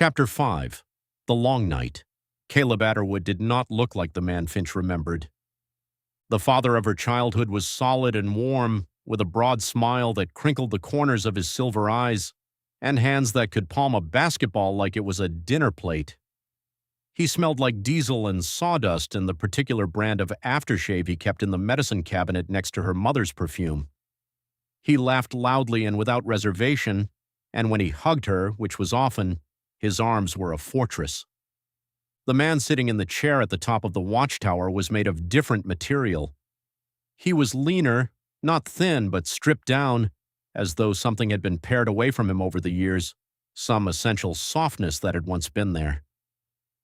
Chapter 5. The Long Night. Caleb Adderwood did not look like the man Finch remembered. The father of her childhood was solid and warm, with a broad smile that crinkled the corners of his silver eyes, and hands that could palm a basketball like it was a dinner plate. He smelled like diesel and sawdust and the particular brand of aftershave he kept in the medicine cabinet next to her mother's perfume. He laughed loudly and without reservation, and when he hugged her, which was often, his arms were a fortress. The man sitting in the chair at the top of the watchtower was made of different material. He was leaner, not thin, but stripped down, as though something had been pared away from him over the years, some essential softness that had once been there.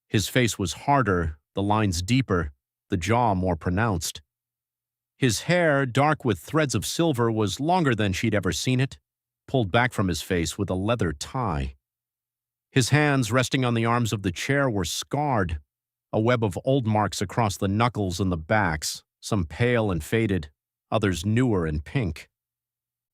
His face was harder, the lines deeper, the jaw more pronounced. His hair, dark with threads of silver, was longer than she'd ever seen it, pulled back from his face with a leather tie. His hands, resting on the arms of the chair, were scarred, a web of old marks across the knuckles and the backs, some pale and faded, others newer and pink.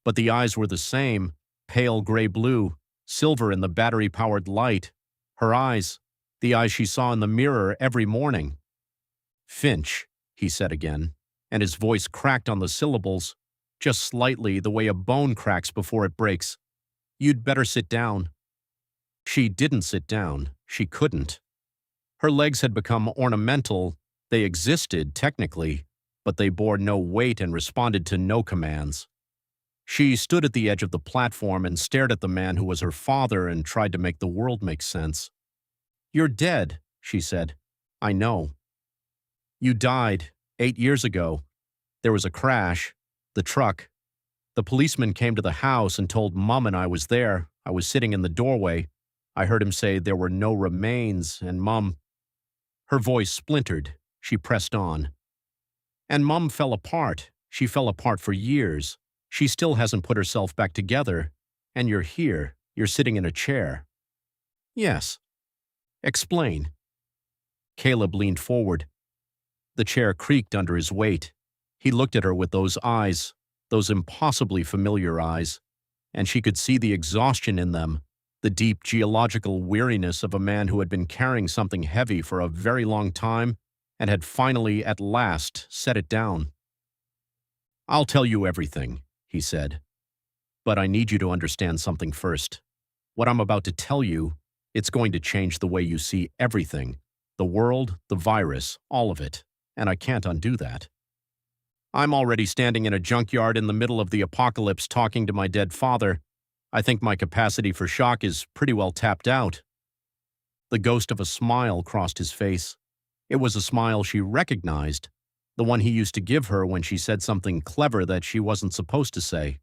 But the eyes were the same, pale gray-blue, silver in the battery-powered light. Her eyes, the eyes she saw in the mirror every morning. "Finch," he said again, and his voice cracked on the syllables, just slightly the way a bone cracks before it breaks. "You'd better sit down." She didn't sit down. She couldn't. Her legs had become ornamental. They existed, technically, but they bore no weight and responded to no commands. She stood at the edge of the platform and stared at the man who was her father and tried to make the world make sense. "You're dead," she said. "I know. You died 8 years ago. There was a crash. The truck. The policeman came to the house and told Mum and I was there. I was sitting in the doorway. I heard him say there were no remains, and Mum—" Her voice splintered. She pressed on. "And Mum fell apart. She fell apart for years. She still hasn't put herself back together. And you're here. You're sitting in a chair." "Yes." "Explain." Caleb leaned forward. The chair creaked under his weight. He looked at her with those eyes, those impossibly familiar eyes, and she could see the exhaustion in them, the deep geological weariness of a man who had been carrying something heavy for a very long time and had finally, at last, set it down. "I'll tell you everything," he said. "But I need you to understand something first. What I'm about to tell you, it's going to change the way you see everything, the world, the virus, all of it, and I can't undo that. I'm already standing in a junkyard in the middle of the apocalypse talking to my dead father. I think my capacity for shock is pretty well tapped out." The ghost of a smile crossed his face. It was a smile she recognized, the one he used to give her when she said something clever that she wasn't supposed to say.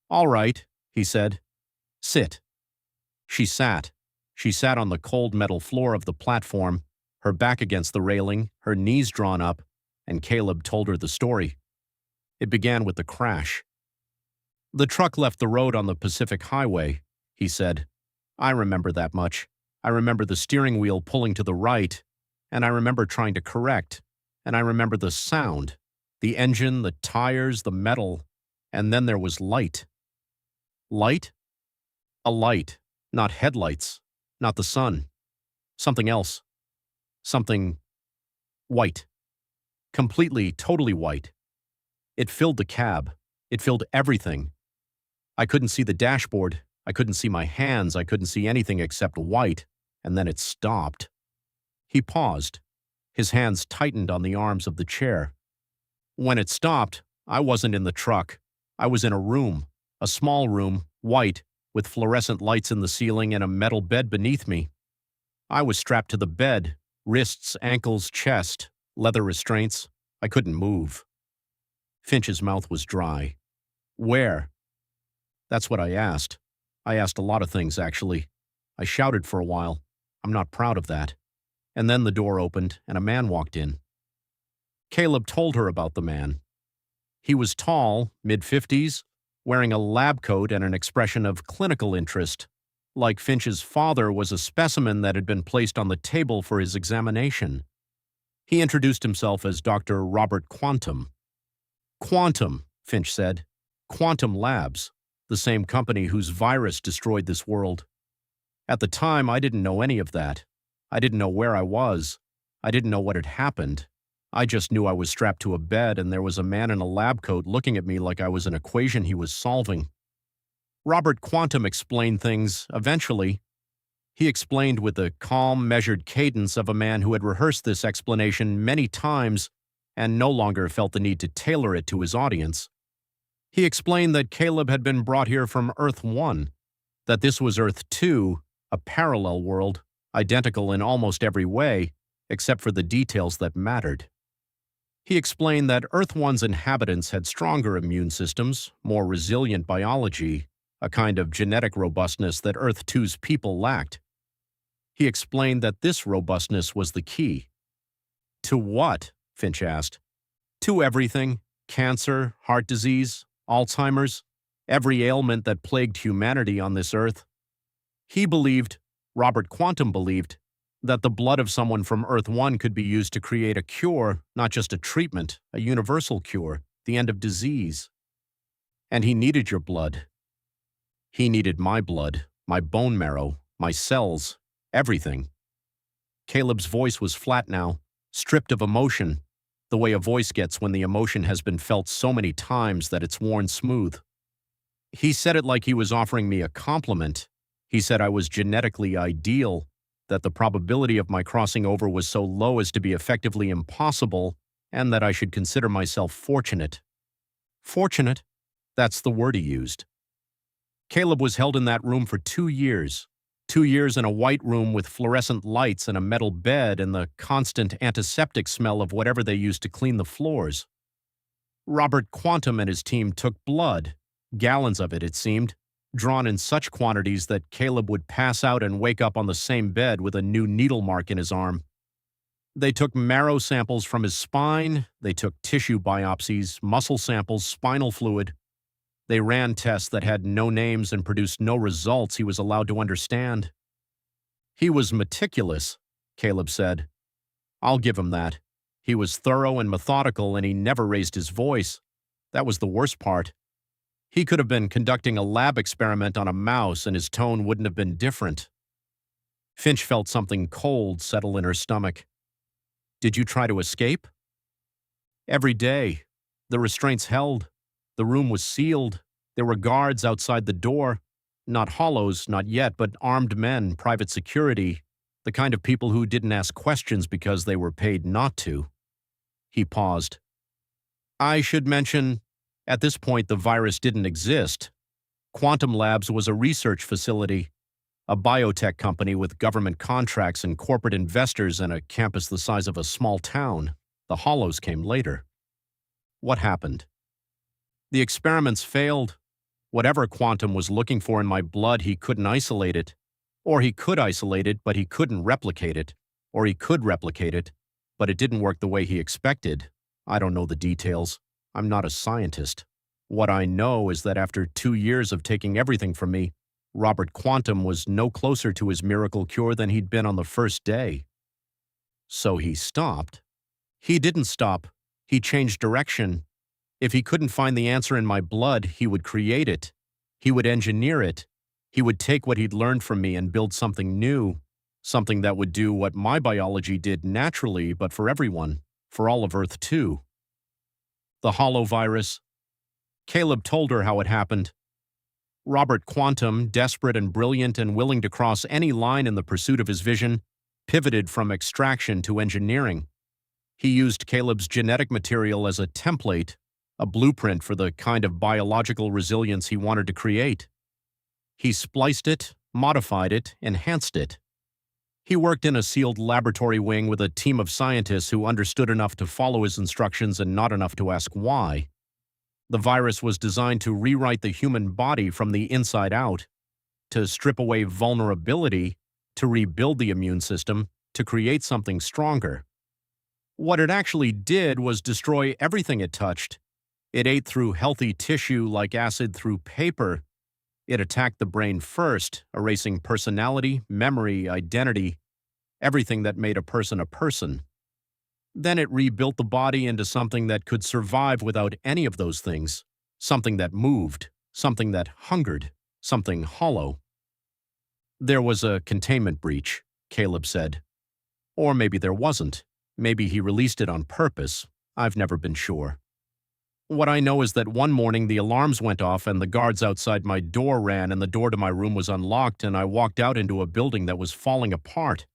"All right," he said. "Sit." She sat. She sat on the cold metal floor of the platform, her back against the railing, her knees drawn up, and Caleb told her the story. It began with the crash. "The truck left the road on the Pacific Highway," he said. "I remember that much. I remember the steering wheel pulling to the right, and I remember trying to correct, and I remember the sound, the engine, the tires, the metal, and then there was light." "Light?" "A light, not headlights, not the sun. Something else. Something white. Completely, totally white. It filled the cab. It filled everything. I couldn't see the dashboard. I couldn't see my hands. I couldn't see anything except white, and then it stopped." He paused. His hands tightened on the arms of the chair. "When it stopped, I wasn't in the truck. I was in a room, a small room, white, with fluorescent lights in the ceiling and a metal bed beneath me. I was strapped to the bed, wrists, ankles, chest, leather restraints. I couldn't move." Finch's mouth was dry. "Where?" "That's what I asked. I asked a lot of things, actually. I shouted for a while. I'm not proud of that. And then the door opened, and a man walked in." Caleb told her about the man. He was tall, mid-50s, wearing a lab coat and an expression of clinical interest, like Finch's father was a specimen that had been placed on the table for his examination. He introduced himself as Dr. Robert Quantum. "Quantum," Finch said. "Quantum Labs. The same company whose virus destroyed this world." At the time, I didn't know any of that. I didn't know where I was. I didn't know what had happened. I just knew I was strapped to a bed and there was a man in a lab coat looking at me like I was an equation he was solving. Robert Quantum explained things, eventually. He explained with the calm, measured cadence of a man who had rehearsed this explanation many times and no longer felt the need to tailor it to his audience. He explained that Caleb had been brought here from Earth 1, that this was Earth 2, a parallel world, identical in almost every way, except for the details that mattered. He explained that Earth 1's inhabitants had stronger immune systems, more resilient biology, a kind of genetic robustness that Earth 2's people lacked. He explained that this robustness was the key. To what? Finch asked. To everything. Cancer, heart disease, Alzheimer's, every ailment that plagued humanity on this earth. He believed, Robert Quantum believed, that the blood of someone from Earth 1 could be used to create a cure, not just a treatment, a universal cure, the end of disease. And he needed your blood. He needed my blood, my bone marrow, my cells, everything. Caleb's voice was flat now, stripped of emotion, the way a voice gets when the emotion has been felt so many times that it's worn smooth. He said it like he was offering me a compliment. He said I was genetically ideal, that the probability of my crossing over was so low as to be effectively impossible, and that I should consider myself fortunate. Fortunate? That's the word he used. Caleb was held in that room for 2 years. 2 years in a white room with fluorescent lights and a metal bed and the constant antiseptic smell of whatever they used to clean the floors. Robert Quantum and his team took blood, gallons of it, it seemed, drawn in such quantities that Caleb would pass out and wake up on the same bed with a new needle mark in his arm. They took marrow samples from his spine, they took tissue biopsies, muscle samples, spinal fluid. They ran tests that had no names and produced no results he was allowed to understand. He was meticulous, Caleb said. I'll give him that. He was thorough and methodical, and he never raised his voice. That was the worst part. He could have been conducting a lab experiment on a mouse, and his tone wouldn't have been different. Finch felt something cold settle in her stomach. Did you try to escape? Every day. The restraints held. The room was sealed. There were guards outside the door. Not hollows, not yet, but armed men, private security, the kind of people who didn't ask questions because they were paid not to. He paused. I should mention, at this point the virus didn't exist. Quantum Labs was a research facility, a biotech company with government contracts and corporate investors and a campus the size of a small town. The hollows came later. What happened? The experiments failed. Whatever Quantum was looking for in my blood, he couldn't isolate it. Or he could isolate it, but he couldn't replicate it. Or he could replicate it, but it didn't work the way he expected. I don't know the details. I'm not a scientist. What I know is that after 2 years of taking everything from me, Robert Quantum was no closer to his miracle cure than he'd been on the first day. So he stopped. He didn't stop. He changed direction. If he couldn't find the answer in my blood, he would create it. He would engineer it. He would take what he'd learned from me and build something new, something that would do what my biology did naturally, but for everyone, for all of Earth too. The hollow virus. Caleb told her how it happened. Robert Quantum, desperate and brilliant and willing to cross any line in the pursuit of his vision, pivoted from extraction to engineering. He used Caleb's genetic material as a template, a blueprint for the kind of biological resilience he wanted to create. He spliced it, modified it, enhanced it. He worked in a sealed laboratory wing with a team of scientists who understood enough to follow his instructions and not enough to ask why. The virus was designed to rewrite the human body from the inside out, to strip away vulnerability, to rebuild the immune system, to create something stronger. What it actually did was destroy everything it touched. It ate through healthy tissue like acid through paper. It attacked the brain first, erasing personality, memory, identity, everything that made a person a person. Then it rebuilt the body into something that could survive without any of those things, something that moved, something that hungered, something hollow. There was a containment breach, Caleb said. Or maybe there wasn't. Maybe he released it on purpose. I've never been sure. What I know is that one morning the alarms went off and the guards outside my door ran and the door to my room was unlocked and I walked out into a building that was falling apart.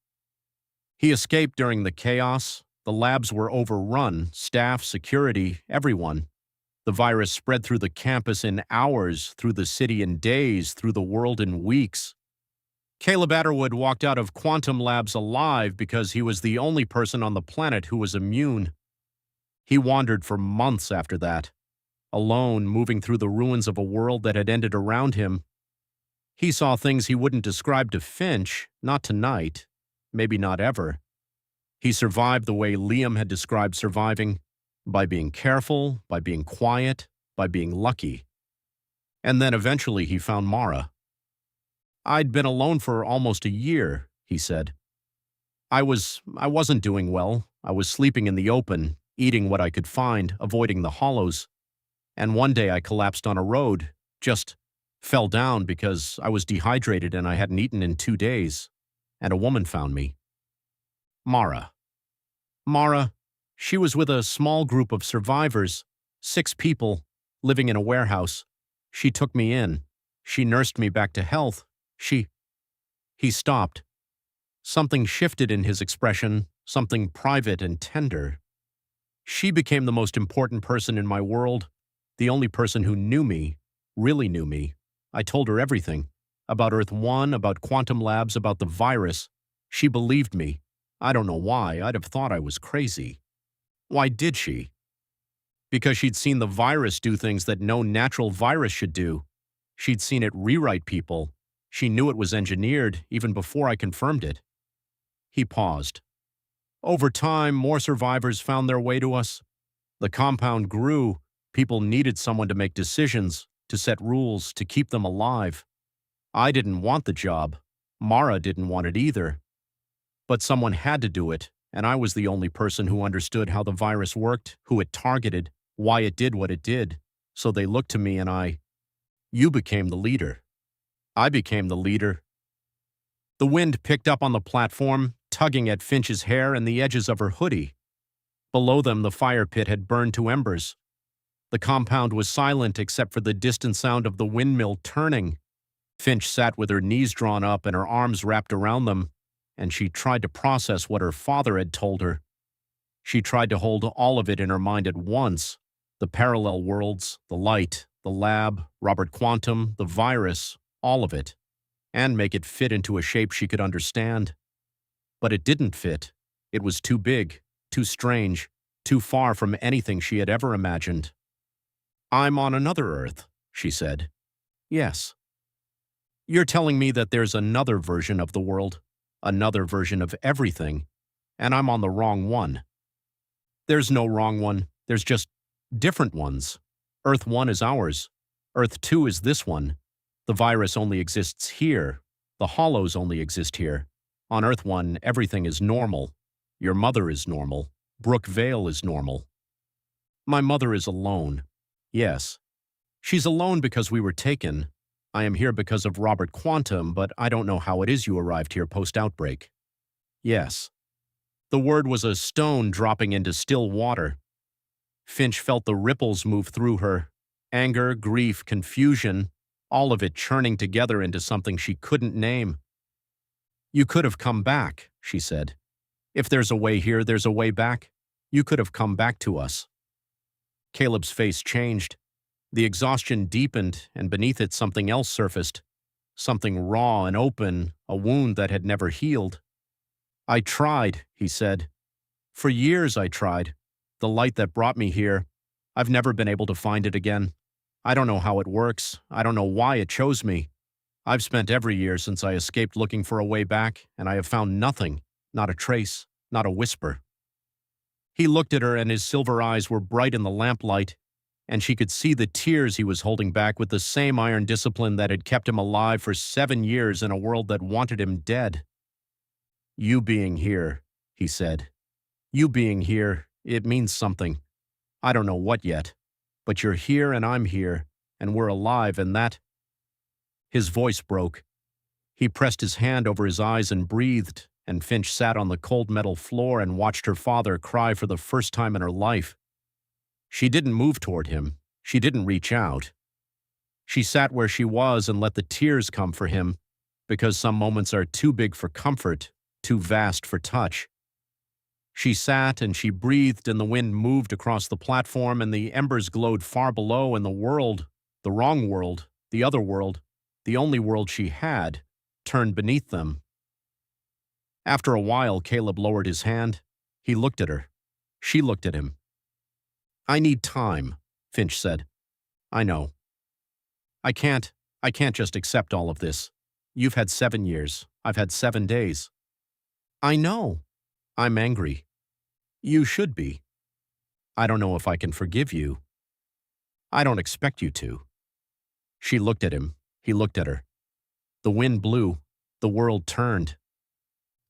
He escaped during the chaos. The labs were overrun, staff, security, everyone. The virus spread through the campus in hours, through the city in days, through the world in weeks. Caleb Adderwood walked out of quantum labs alive because he was the only person on the planet who was immune. He wandered for months after that, alone, moving through the ruins of a world that had ended around him. He saw things he wouldn't describe to Finch, not tonight, maybe not ever. He survived the way Liam had described surviving, by being careful, by being quiet, by being lucky. And then eventually he found Mara. I'd been alone for almost a year, he said. I wasn't doing well. I was sleeping in the open, eating what I could find, avoiding the hollows. And one day I collapsed on a road, just fell down because I was dehydrated and I hadn't eaten in 2 days. And a woman found me. Mara. Mara, she was with a small group of survivors, 6 people, living in a warehouse. She took me in. She nursed me back to health. He stopped. Something shifted in his expression, something private and tender. She became the most important person in my world, the only person who knew me, really knew me. I told her everything, about Earth 1, about quantum labs, about the virus. She believed me. I don't know why. I'd have thought I was crazy. Why did she? Because she'd seen the virus do things that no natural virus should do. She'd seen it rewrite people. She knew it was engineered, even before I confirmed it. He paused. Over time, more survivors found their way to us. The compound grew. People needed someone to make decisions, to set rules, to keep them alive. I didn't want the job. Mara didn't want it either. But someone had to do it, and I was the only person who understood how the virus worked, who it targeted, why it did what it did. So they looked to me and You became the leader. I became the leader. The wind picked up on the platform, tugging at Finch's hair and the edges of her hoodie. Below them, the fire pit had burned to embers. The compound was silent except for the distant sound of the windmill turning. Finch sat with her knees drawn up and her arms wrapped around them, and she tried to process what her father had told her. She tried to hold all of it in her mind at once, the parallel worlds, the light, the lab, Robert Quantum, the virus, all of it, and make it fit into a shape she could understand. But it didn't fit. It was too big, too strange, too far from anything she had ever imagined. I'm on another Earth, she said. Yes. You're telling me that there's another version of the world, another version of everything, and I'm on the wrong one. There's no wrong one. There's just different ones. Earth 1 is ours. Earth 2 is this one. The virus only exists here. The hollows only exist here. On Earth 1, everything is normal. Your mother is normal. Brooke Vale is normal. My mother is alone. Yes. She's alone because we were taken. I am here because of Robert Quantum, but I don't know how it is you arrived here post-outbreak. Yes. The word was a stone dropping into still water. Finch felt the ripples move through her. Anger, grief, confusion, all of it churning together into something she couldn't name. You could have come back, she said. If there's a way here, there's a way back. You could have come back to us. Caleb's face changed. The exhaustion deepened, and beneath it something else surfaced. Something raw and open, a wound that had never healed. I tried, he said. For years I tried. The light that brought me here, I've never been able to find it again. I don't know how it works. I don't know why it chose me. I've spent every year since I escaped looking for a way back, and I have found nothing, not a trace, not a whisper. He looked at her, and his silver eyes were bright in the lamplight, and she could see the tears he was holding back with the same iron discipline that had kept him alive for 7 years in a world that wanted him dead. You being here, he said. You being here, it means something. I don't know what yet, but you're here and I'm here, and we're alive, and that... His voice broke. He pressed his hand over his eyes and breathed, and Finch sat on the cold metal floor and watched her father cry for the first time in her life. She didn't move toward him. She didn't reach out. She sat where she was and let the tears come for him, because some moments are too big for comfort, too vast for touch. She sat and she breathed, and the wind moved across the platform, and the embers glowed far below, and the world, the wrong world, the other world, the only world she had, turned beneath them. After a while, Caleb lowered his hand. He looked at her. She looked at him. "I need time," Finch said. "I know. I can't just accept all of this. You've had 7 years. I've had 7 days." "I know. I'm angry." "You should be." "I don't know if I can forgive you." "I don't expect you to." She looked at him. He looked at her. The wind blew. The world turned.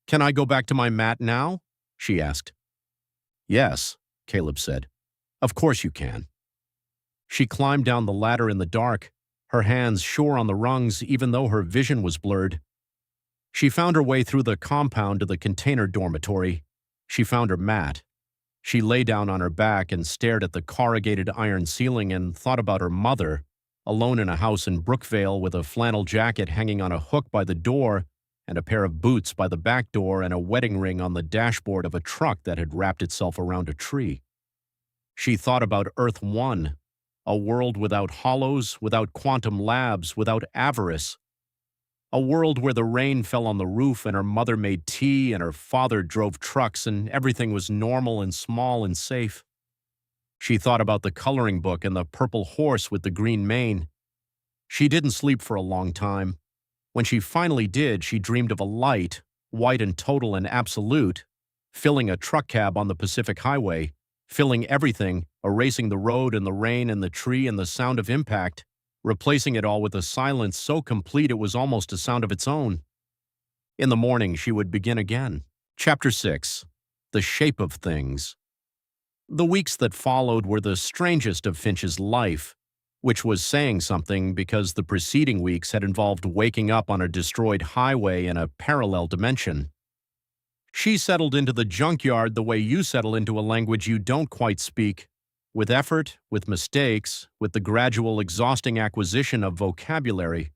"Can I go back to my mat now?" she asked. "Yes," Caleb said. "Of course you can." She climbed down the ladder in the dark, her hands sure on the rungs even though her vision was blurred. She found her way through the compound to the container dormitory. She found her mat. She lay down on her back and stared at the corrugated iron ceiling and thought about her mother, alone in a house in Brookvale with a flannel jacket hanging on a hook by the door and a pair of boots by the back door and a wedding ring on the dashboard of a truck that had wrapped itself around a tree. She thought about Earth 1, a world without hollows, without quantum labs, without avarice. A world where the rain fell on the roof and her mother made tea and her father drove trucks and everything was normal and small and safe. She thought about the coloring book and the purple horse with the green mane. She didn't sleep for a long time. When she finally did, she dreamed of a light, white and total and absolute, filling a truck cab on the Pacific Highway, filling everything, erasing the road and the rain and the tree and the sound of impact, replacing it all with a silence so complete it was almost a sound of its own. In the morning, she would begin again. Chapter 6. The Shape of Things. The weeks that followed were the strangest of Finch's life, which was saying something because the preceding weeks had involved waking up on a destroyed highway in a parallel dimension. She settled into the junkyard the way you settle into a language you don't quite speak, with effort, with mistakes, with the gradual exhausting acquisition of vocabulary.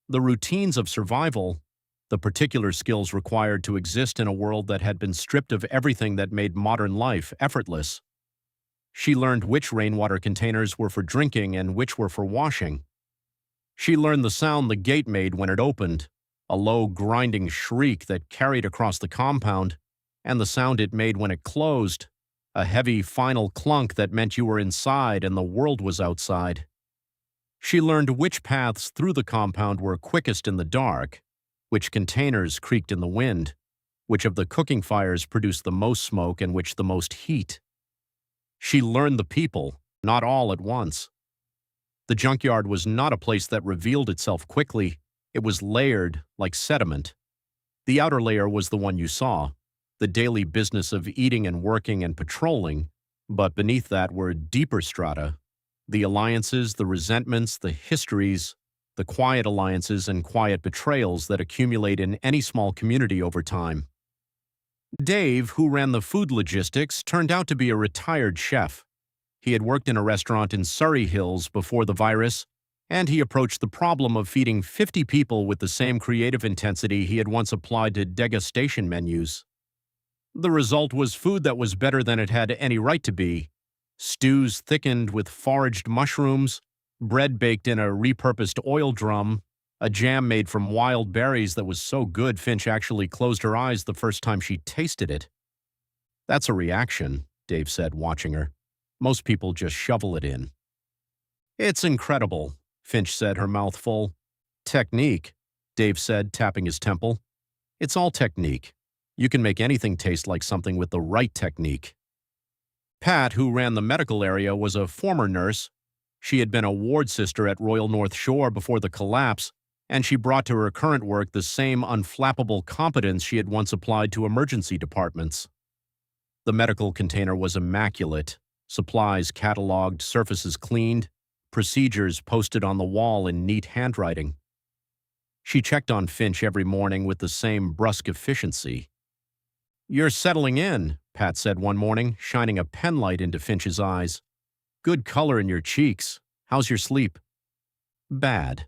The routines of survival, the particular skills required to exist in a world that had been stripped of everything that made modern life effortless. She learned which rainwater containers were for drinking and which were for washing. She learned the sound the gate made when it opened, a low grinding shriek that carried across the compound, and the sound it made when it closed, a heavy final clunk that meant you were inside and the world was outside. She learned which paths through the compound were quickest in the dark, which containers creaked in the wind, which of the cooking fires produced the most smoke and which the most heat. She learned the people, not all at once. The junkyard was not a place that revealed itself quickly. It was layered, like sediment. The outer layer was the one you saw, the daily business of eating and working and patrolling, but beneath that were deeper strata, the alliances, the resentments, the histories, the quiet alliances and quiet betrayals that accumulate in any small community over time. Dave, who ran the food logistics, turned out to be a retired chef. He had worked in a restaurant in Surrey Hills before the virus, and he approached the problem of feeding 50 people with the same creative intensity he had once applied to degustation menus. The result was food that was better than it had any right to be. Stews thickened with foraged mushrooms, bread baked in a repurposed oil drum, a jam made from wild berries that was so good Finch actually closed her eyes the first time she tasted it. "That's a reaction," Dave said, watching her. "Most people just shovel it in." "It's incredible," Finch said, her mouth full. "Technique," Dave said, tapping his temple. "It's all technique. You can make anything taste like something with the right technique." Pat, who ran the medical area, was a former nurse. She had been a ward sister at Royal North Shore before the collapse, and she brought to her current work the same unflappable competence she had once applied to emergency departments. The medical container was immaculate, supplies cataloged, surfaces cleaned, procedures posted on the wall in neat handwriting. She checked on Finch every morning with the same brusque efficiency. "You're settling in," Pat said one morning, shining a penlight into Finch's eyes. "Good color in your cheeks. How's your sleep?" "Bad."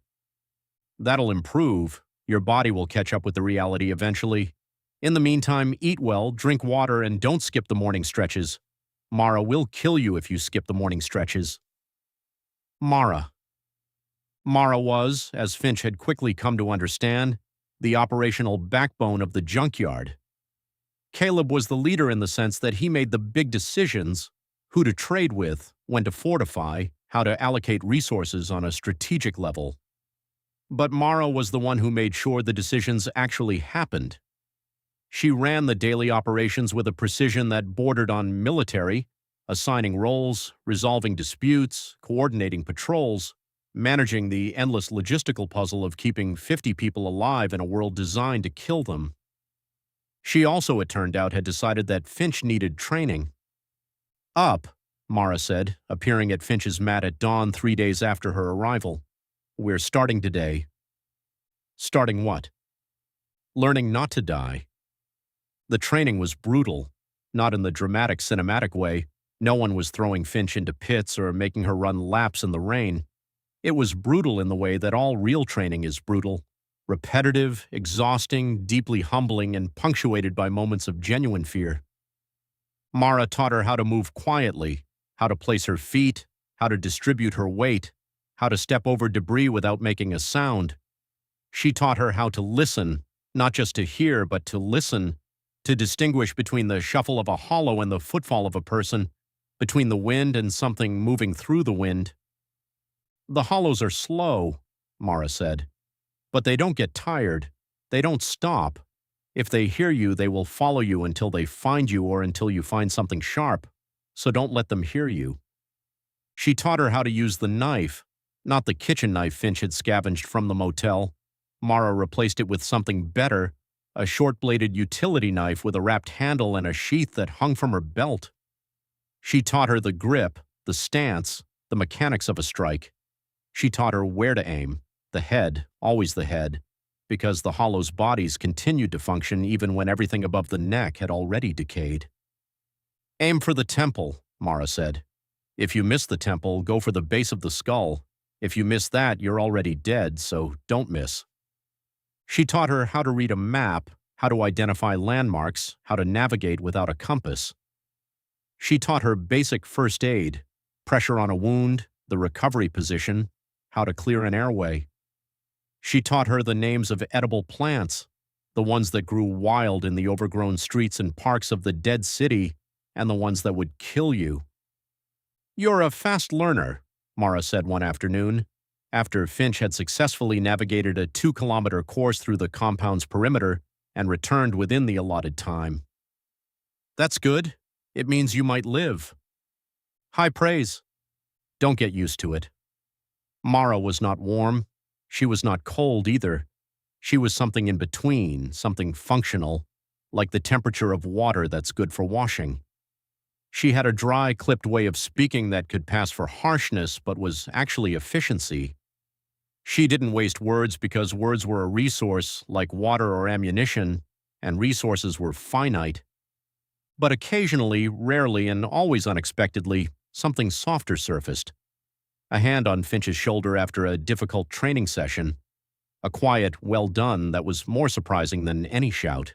"That'll improve. Your body will catch up with the reality eventually. In the meantime, eat well, drink water, and don't skip the morning stretches. Mara will kill you if you skip the morning stretches." Mara. Mara was, as Finch had quickly come to understand, the operational backbone of the junkyard. Caleb was the leader in the sense that he made the big decisions: who to trade with, when to fortify, how to allocate resources on a strategic level. But Mara was the one who made sure the decisions actually happened. She ran the daily operations with a precision that bordered on military, assigning roles, resolving disputes, coordinating patrols, managing the endless logistical puzzle of keeping 50 people alive in a world designed to kill them. She also, it turned out, had decided that Finch needed training. "Up," Mara said, appearing at Finch's mat at dawn 3 days after her arrival. "We're starting today." "Starting what?" "Learning not to die." The training was brutal, not in the dramatic cinematic way. No one was throwing Finch into pits or making her run laps in the rain. It was brutal in the way that all real training is brutal: repetitive, exhausting, deeply humbling, and punctuated by moments of genuine fear. Mara taught her how to move quietly, how to place her feet, how to distribute her weight, how to step over debris without making a sound. She taught her how to listen, not just to hear, but to listen, to distinguish between the shuffle of a hollow and the footfall of a person, between the wind and something moving through the wind. "The hollows are slow," Mara said, "but they don't get tired. They don't stop. If they hear you, they will follow you until they find you or until you find something sharp, so don't let them hear you." She taught her how to use the knife, not the kitchen knife Finch had scavenged from the motel. Mara replaced it with something better: a short-bladed utility knife with a wrapped handle and a sheath that hung from her belt. She taught her the grip, the stance, the mechanics of a strike. She taught her where to aim: the head, always the head, because the hollow's bodies continued to function even when everything above the neck had already decayed. "Aim for the temple," Mara said. "If you miss the temple, go for the base of the skull. If you miss that, you're already dead, so don't miss." She taught her how to read a map, how to identify landmarks, how to navigate without a compass. She taught her basic first aid: pressure on a wound, the recovery position, how to clear an airway. She taught her the names of edible plants, the ones that grew wild in the overgrown streets and parks of the dead city, and the ones that would kill you. "You're a fast learner," Mara said one afternoon, after Finch had successfully navigated a 2-kilometer course through the compound's perimeter and returned within the allotted time. "That's good. It means you might live." "High praise." "Don't get used to it." Mara was not warm. She was not cold either. She was something in between, something functional, like the temperature of water that's good for washing. She had a dry, clipped way of speaking that could pass for harshness but was actually efficiency. She didn't waste words because words were a resource like water or ammunition, and resources were finite. But occasionally, rarely, and always unexpectedly, something softer surfaced. A hand on Finch's shoulder after a difficult training session. A quiet, well done that was more surprising than any shout.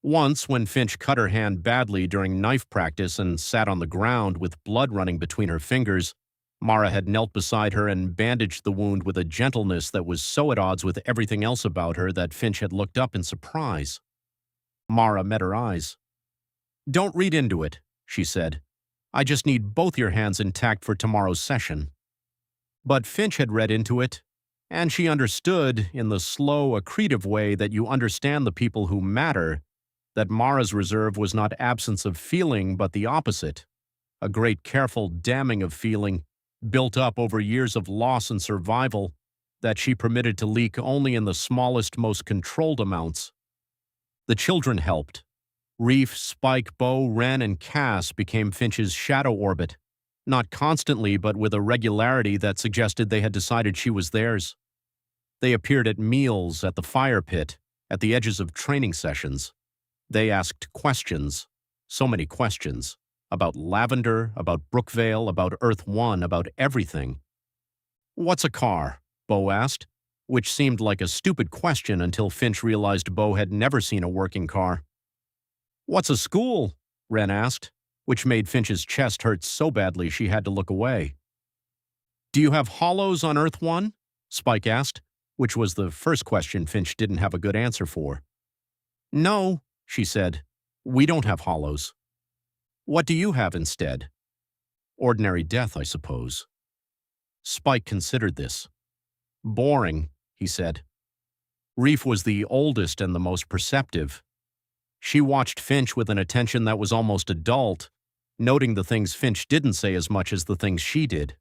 Once, when Finch cut her hand badly during knife practice and sat on the ground with blood running between her fingers, Mara had knelt beside her and bandaged the wound with a gentleness that was so at odds with everything else about her that Finch had looked up in surprise. Mara met her eyes. "Don't read into it," she said. "I just need both your hands intact for tomorrow's session." But Finch had read into it, and she understood, in the slow, accretive way that you understand the people who matter, that Mara's reserve was not absence of feeling, but the opposite: a great careful damming of feeling, built up over years of loss and survival, that she permitted to leak only in the smallest, most controlled amounts. The children helped. Reef, Spike, Bo, Ren, and Cass became Finch's shadow orbit, not constantly but with a regularity that suggested they had decided she was theirs. They appeared at meals, at the fire pit, at the edges of training sessions. They asked questions, so many questions, about Lavender, about Brookvale, about Earth One, about everything. "What's a car?" Bo asked, which seemed like a stupid question until Finch realized Bo had never seen a working car. "What's a school?" Wren asked, which made Finch's chest hurt so badly she had to look away. "Do you have hollows on Earth One?" Spike asked, which was the first question Finch didn't have a good answer for. "No," she said. "We don't have hollows." "What do you have instead?" "Ordinary death, I suppose." Spike considered this. "Boring," he said. Reef was the oldest and the most perceptive. She watched Finch with an attention that was almost adult, noting the things Finch didn't say as much as the things she did.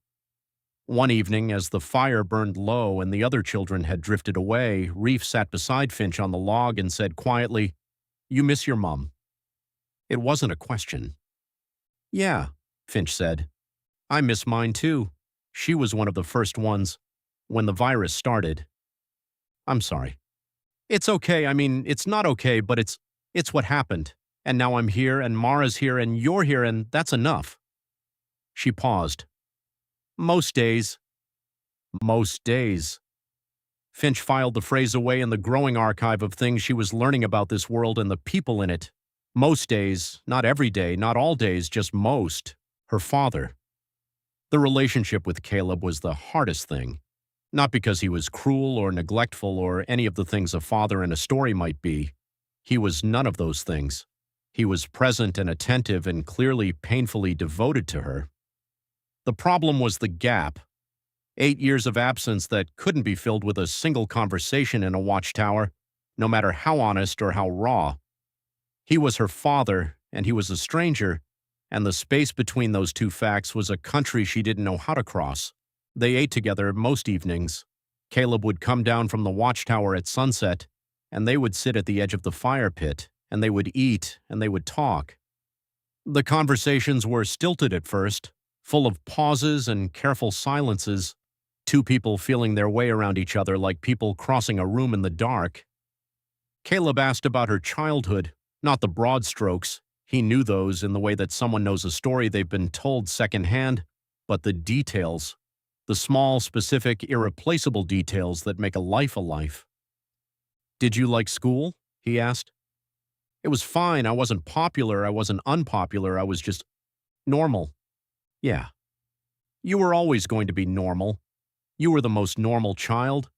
One evening, as the fire burned low and the other children had drifted away, Reef sat beside Finch on the log and said quietly, "You miss your mom?" It wasn't a question. "Yeah," Finch said. "I miss mine too. She was one of the first ones when the virus started." "I'm sorry." "It's okay. I mean, it's not okay, but it's what happened. And now I'm here, and Mara's here, and you're here, and that's enough." She paused. "Most days." Most days. Finch filed the phrase away in the growing archive of things she was learning about this world and the people in it. Most days, not every day, not all days, just most. Her father. The relationship with Caleb was the hardest thing. Not because he was cruel or neglectful or any of the things a father in a story might be. He was none of those things. He was present and attentive and clearly painfully devoted to her. The problem was the gap. 8 years of absence that couldn't be filled with a single conversation in a watchtower, no matter how honest or how raw. He was her father, and he was a stranger, and the space between those two facts was a country she didn't know how to cross. They ate together most evenings. Caleb would come down from the watchtower at sunset, and they would sit at the edge of the fire pit, and they would eat, and they would talk. The conversations were stilted at first, full of pauses and careful silences, two people feeling their way around each other like people crossing a room in the dark. Caleb asked about her childhood, not the broad strokes. He knew those in the way that someone knows a story they've been told secondhand, but the details, the small, specific, irreplaceable details that make a life. "Did you like school?" he asked. "It was fine. I wasn't popular. I wasn't unpopular. I was just normal." "Yeah. You were always going to be normal. You were the most normal child.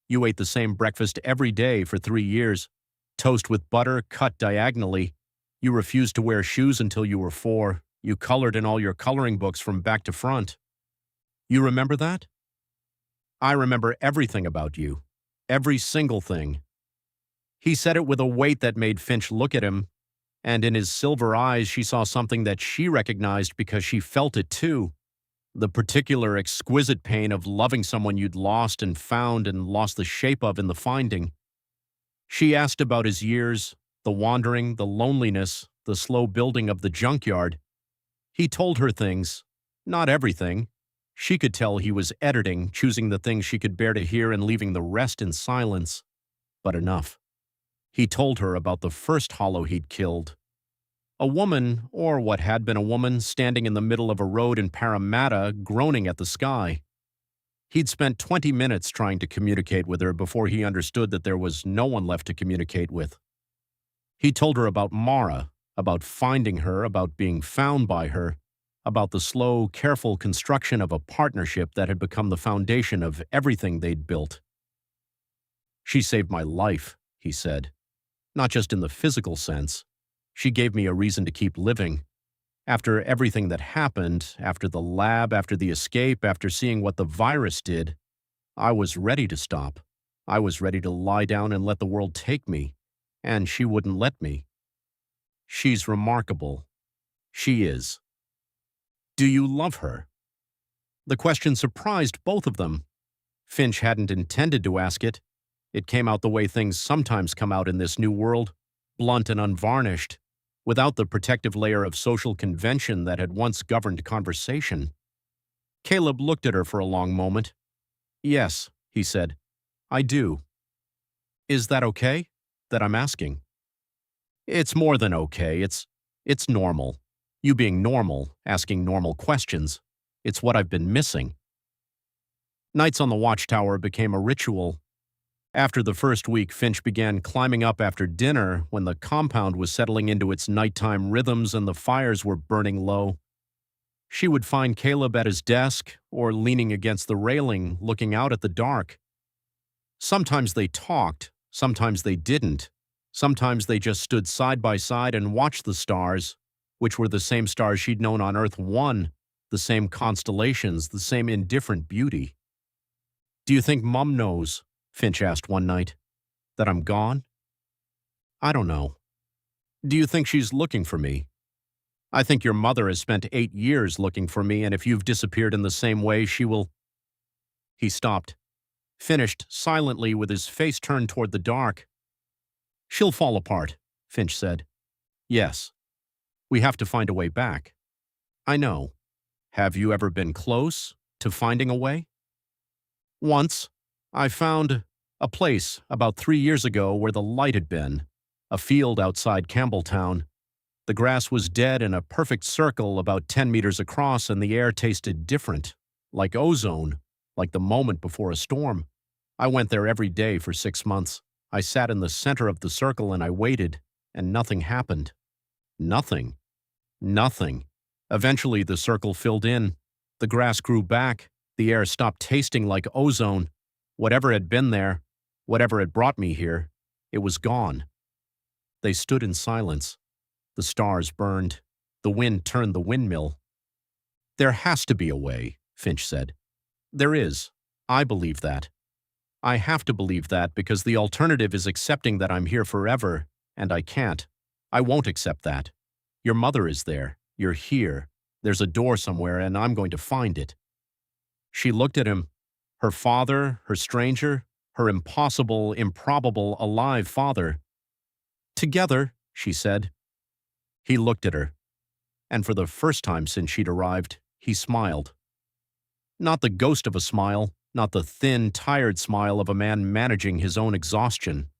You ate the same breakfast every day for 3 years. Toast with butter cut diagonally. You refused to wear shoes until you were 4. You colored in all your coloring books from back to front. You remember that?" "I remember everything about you. Every single thing." He said it with a weight that made Finch look at him, and in his silver eyes she saw something that she recognized because she felt it too. The particular exquisite pain of loving someone you'd lost and found and lost the shape of in the finding. She asked about his years, the wandering, the loneliness, the slow building of the junkyard. He told her things, not everything. She could tell he was editing, choosing the things she could bear to hear and leaving the rest in silence. But enough. He told her about the first hollow he'd killed. A woman, or what had been a woman, standing in the middle of a road in Parramatta, groaning at the sky. He'd spent 20 minutes trying to communicate with her before he understood that there was no one left to communicate with. He told her about Mara, about finding her, about being found by her, about the slow, careful construction of a partnership that had become the foundation of everything they'd built. "She saved my life," he said. "Not just in the physical sense. She gave me a reason to keep living. After everything that happened, after the lab, after the escape, after seeing what the virus did, I was ready to stop. I was ready to lie down and let the world take me, and she wouldn't let me. She's remarkable. She is." "Do you love her?" The question surprised both of them. Finch hadn't intended to ask it. It came out the way things sometimes come out in this new world, blunt and unvarnished, without the protective layer of social convention that had once governed conversation. Caleb looked at her for a long moment. "Yes," he said. I do. Is that okay? That I'm asking. It's more than okay. It's normal. You being normal, asking normal questions. It's what I've been missing. Nights on the watchtower became a ritual. After the first week, Finch began climbing up after dinner when the compound was settling into its nighttime rhythms and the fires were burning low. She would find Caleb at his desk or leaning against the railing, looking out at the dark. Sometimes they talked, sometimes they didn't. Sometimes they just stood side by side and watched the stars, which were the same stars she'd known on Earth 1, the same constellations, the same indifferent beauty. "Do you think Mum knows," Finch asked one night, "that I'm gone?" "I don't know." "Do you think she's looking for me?" "I think your mother has spent 8 years looking for me, and if you've disappeared in the same way, she will—" He stopped, finished silently with his face turned toward the dark. "She'll fall apart," Finch said. "Yes. We have to find a way back." "I know. Have you ever been close to finding a way?" "Once. I found a place about 3 years ago where the light had been, a field outside Campbelltown. The grass was dead in a perfect circle about 10 meters across, and the air tasted different, like ozone, like the moment before a storm. I went there every day for 6 months. I sat in the center of the circle and I waited, and nothing happened. Nothing. Nothing. Eventually the circle filled in. The grass grew back. The air stopped tasting like ozone. Whatever had been there, whatever had brought me here, it was gone." They stood in silence. The stars burned. The wind turned the windmill. "There has to be a way," Finch said. "There is. I believe that. I have to believe that because the alternative is accepting that I'm here forever, and I can't. I won't accept that. Your mother is there. You're here. There's a door somewhere, and I'm going to find it." She looked at him. Her father, her stranger, her impossible, improbable, alive father. "Together," she said. He looked at her, and for the first time since she'd arrived, he smiled. Not the ghost of a smile, not the thin, tired smile of a man managing his own exhaustion.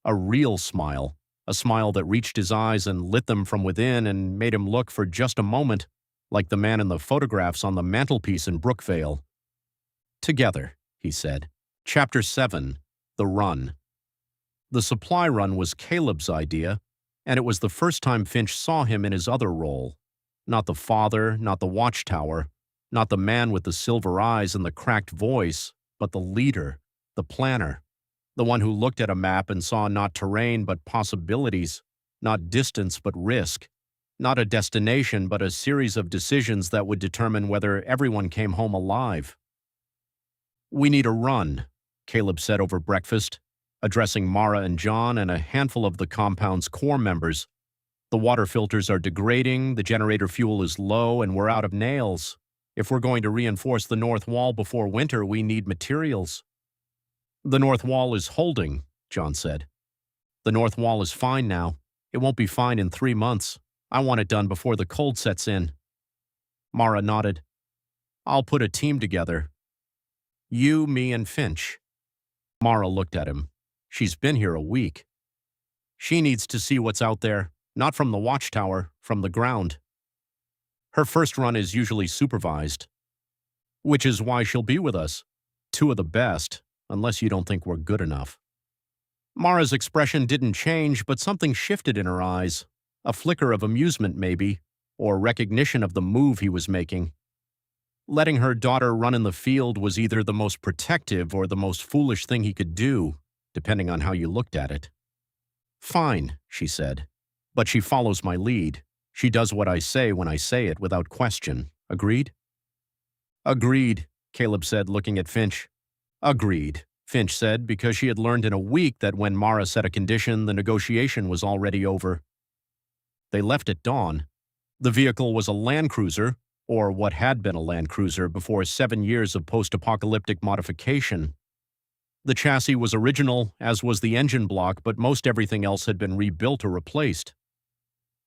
A real smile, a smile that reached his eyes and lit them from within and made him look for just a moment like the man in the photographs on the mantelpiece in Brookvale. "Together," he said. Chapter 7. The Run. The supply run was Caleb's idea, and it was the first time Finch saw him in his other role. Not the father, not the watchtower, not the man with the silver eyes and the cracked voice, but the leader, the planner, the one who looked at a map and saw not terrain but possibilities, not distance but risk, not a destination but a series of decisions that would determine whether everyone came home alive. "We need a run," Caleb said over breakfast, addressing Mara and John and a handful of the compound's core members. "The water filters are degrading, the generator fuel is low, and we're out of nails. If we're going to reinforce the north wall before winter, we need materials." "The north wall is holding," John said. "The north wall is fine now. It won't be fine in 3 months. I want it done before the cold sets in." Mara nodded. "I'll put a team together. You, me, and Finch." Mara looked at him. "She's been here a week. She needs to see what's out there, not from the watchtower, from the ground. Her first run is usually supervised, which is why she'll be with us. 2 of the best, unless you don't think we're good enough." Mara's expression didn't change, but something shifted in her eyes. A flicker of amusement, maybe, or recognition of the move he was making. Letting her daughter run in the field was either the most protective or the most foolish thing he could do, depending on how you looked at it. "Fine," she said, "but she follows my lead. She does what I say when I say it without question. Agreed?" "Agreed," Caleb said, looking at Finch. "Agreed," Finch said, because she had learned in a week that when Mara set a condition, the negotiation was already over. They left at dawn. The vehicle was a Land Cruiser, or what had been a Land Cruiser before 7 years of post-apocalyptic modification. The chassis was original, as was the engine block, but most everything else had been rebuilt or replaced.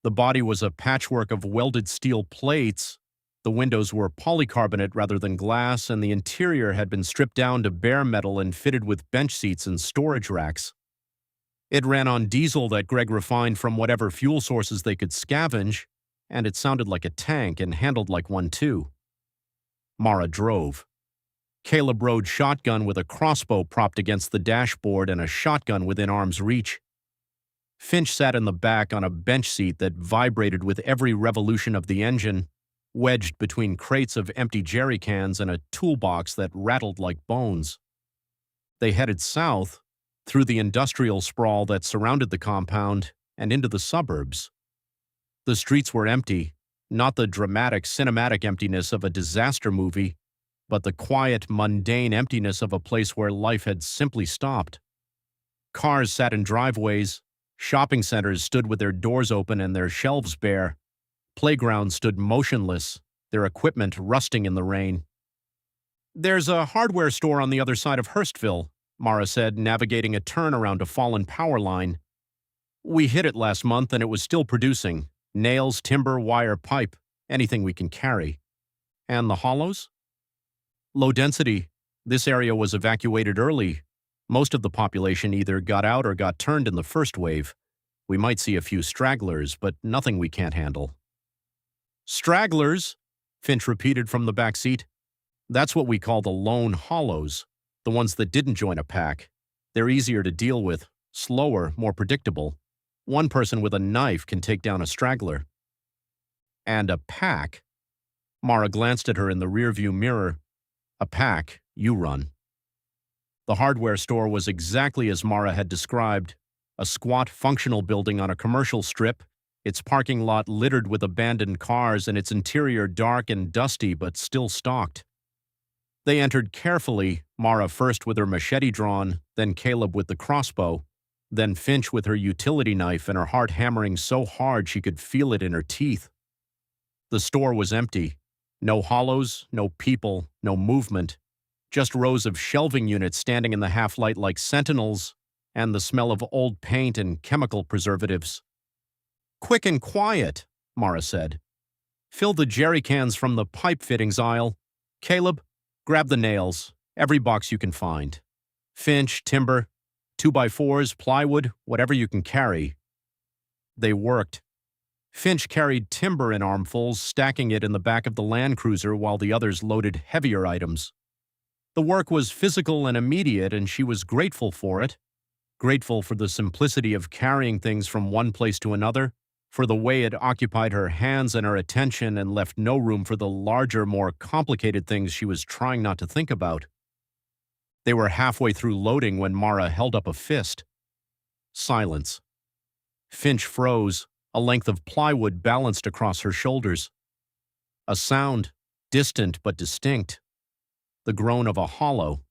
The body was a patchwork of welded steel plates, The windows were polycarbonate rather than glass, and the interior had been stripped down to bare metal and fitted with bench seats and storage racks. It ran on diesel that Greg refined from whatever fuel sources they could scavenge, and it sounded like a tank and handled like one too. Mara drove. Caleb rode shotgun with a crossbow propped against the dashboard and a shotgun within arm's reach. Finch sat in the back on a bench seat that vibrated with every revolution of the engine, wedged between crates of empty jerry cans and a toolbox that rattled like bones. They headed south, through the industrial sprawl that surrounded the compound, and into the suburbs. The streets were empty, not the dramatic, cinematic emptiness of a disaster movie, but the quiet, mundane emptiness of a place where life had simply stopped. Cars sat in driveways, shopping centers stood with their doors open and their shelves bare, playgrounds stood motionless, their equipment rusting in the rain. "There's a hardware store on the other side of Hurstville," Mara said, navigating a turn around a fallen power line. "We hit it last month and it was still producing. Nails, timber, wire, pipe, anything we can carry." "And the hollows?" "Low density. This area was evacuated early. Most of the population either got out or got turned in the first wave. We might see a few stragglers, but nothing we can't handle." "Stragglers?" Finch repeated from the back seat. "That's what we call the lone hollows, the ones that didn't join a pack. They're easier to deal with, slower, more predictable. One person with a knife can take down a straggler." "And a pack?" Mara glanced at her in the rearview mirror. "A pack, you run." The hardware store was exactly as Mara had described, a squat, functional building on a commercial strip, its parking lot littered with abandoned cars and its interior dark and dusty but still stocked. They entered carefully, Mara first with her machete drawn, then Caleb with the crossbow, then Finch with her utility knife and her heart hammering so hard she could feel it in her teeth. The store was empty. No hollows, no people, no movement. Just rows of shelving units standing in the half-light like sentinels, and the smell of old paint and chemical preservatives. "Quick and quiet," Mara said. "Fill the jerry cans from the pipe fittings aisle. Caleb, grab the nails, every box you can find. Finch, timber, 2x4s, plywood, whatever you can carry." They worked. Finch carried timber in armfuls, stacking it in the back of the Land Cruiser while the others loaded heavier items. The work was physical and immediate, and she was grateful for it. Grateful for the simplicity of carrying things from one place to another, for the way it occupied her hands and her attention and left no room for the larger, more complicated things she was trying not to think about. They were halfway through loading when Mara held up a fist. Silence. Finch froze, a length of plywood balanced across her shoulders. A sound, distant but distinct. The groan of a hollow.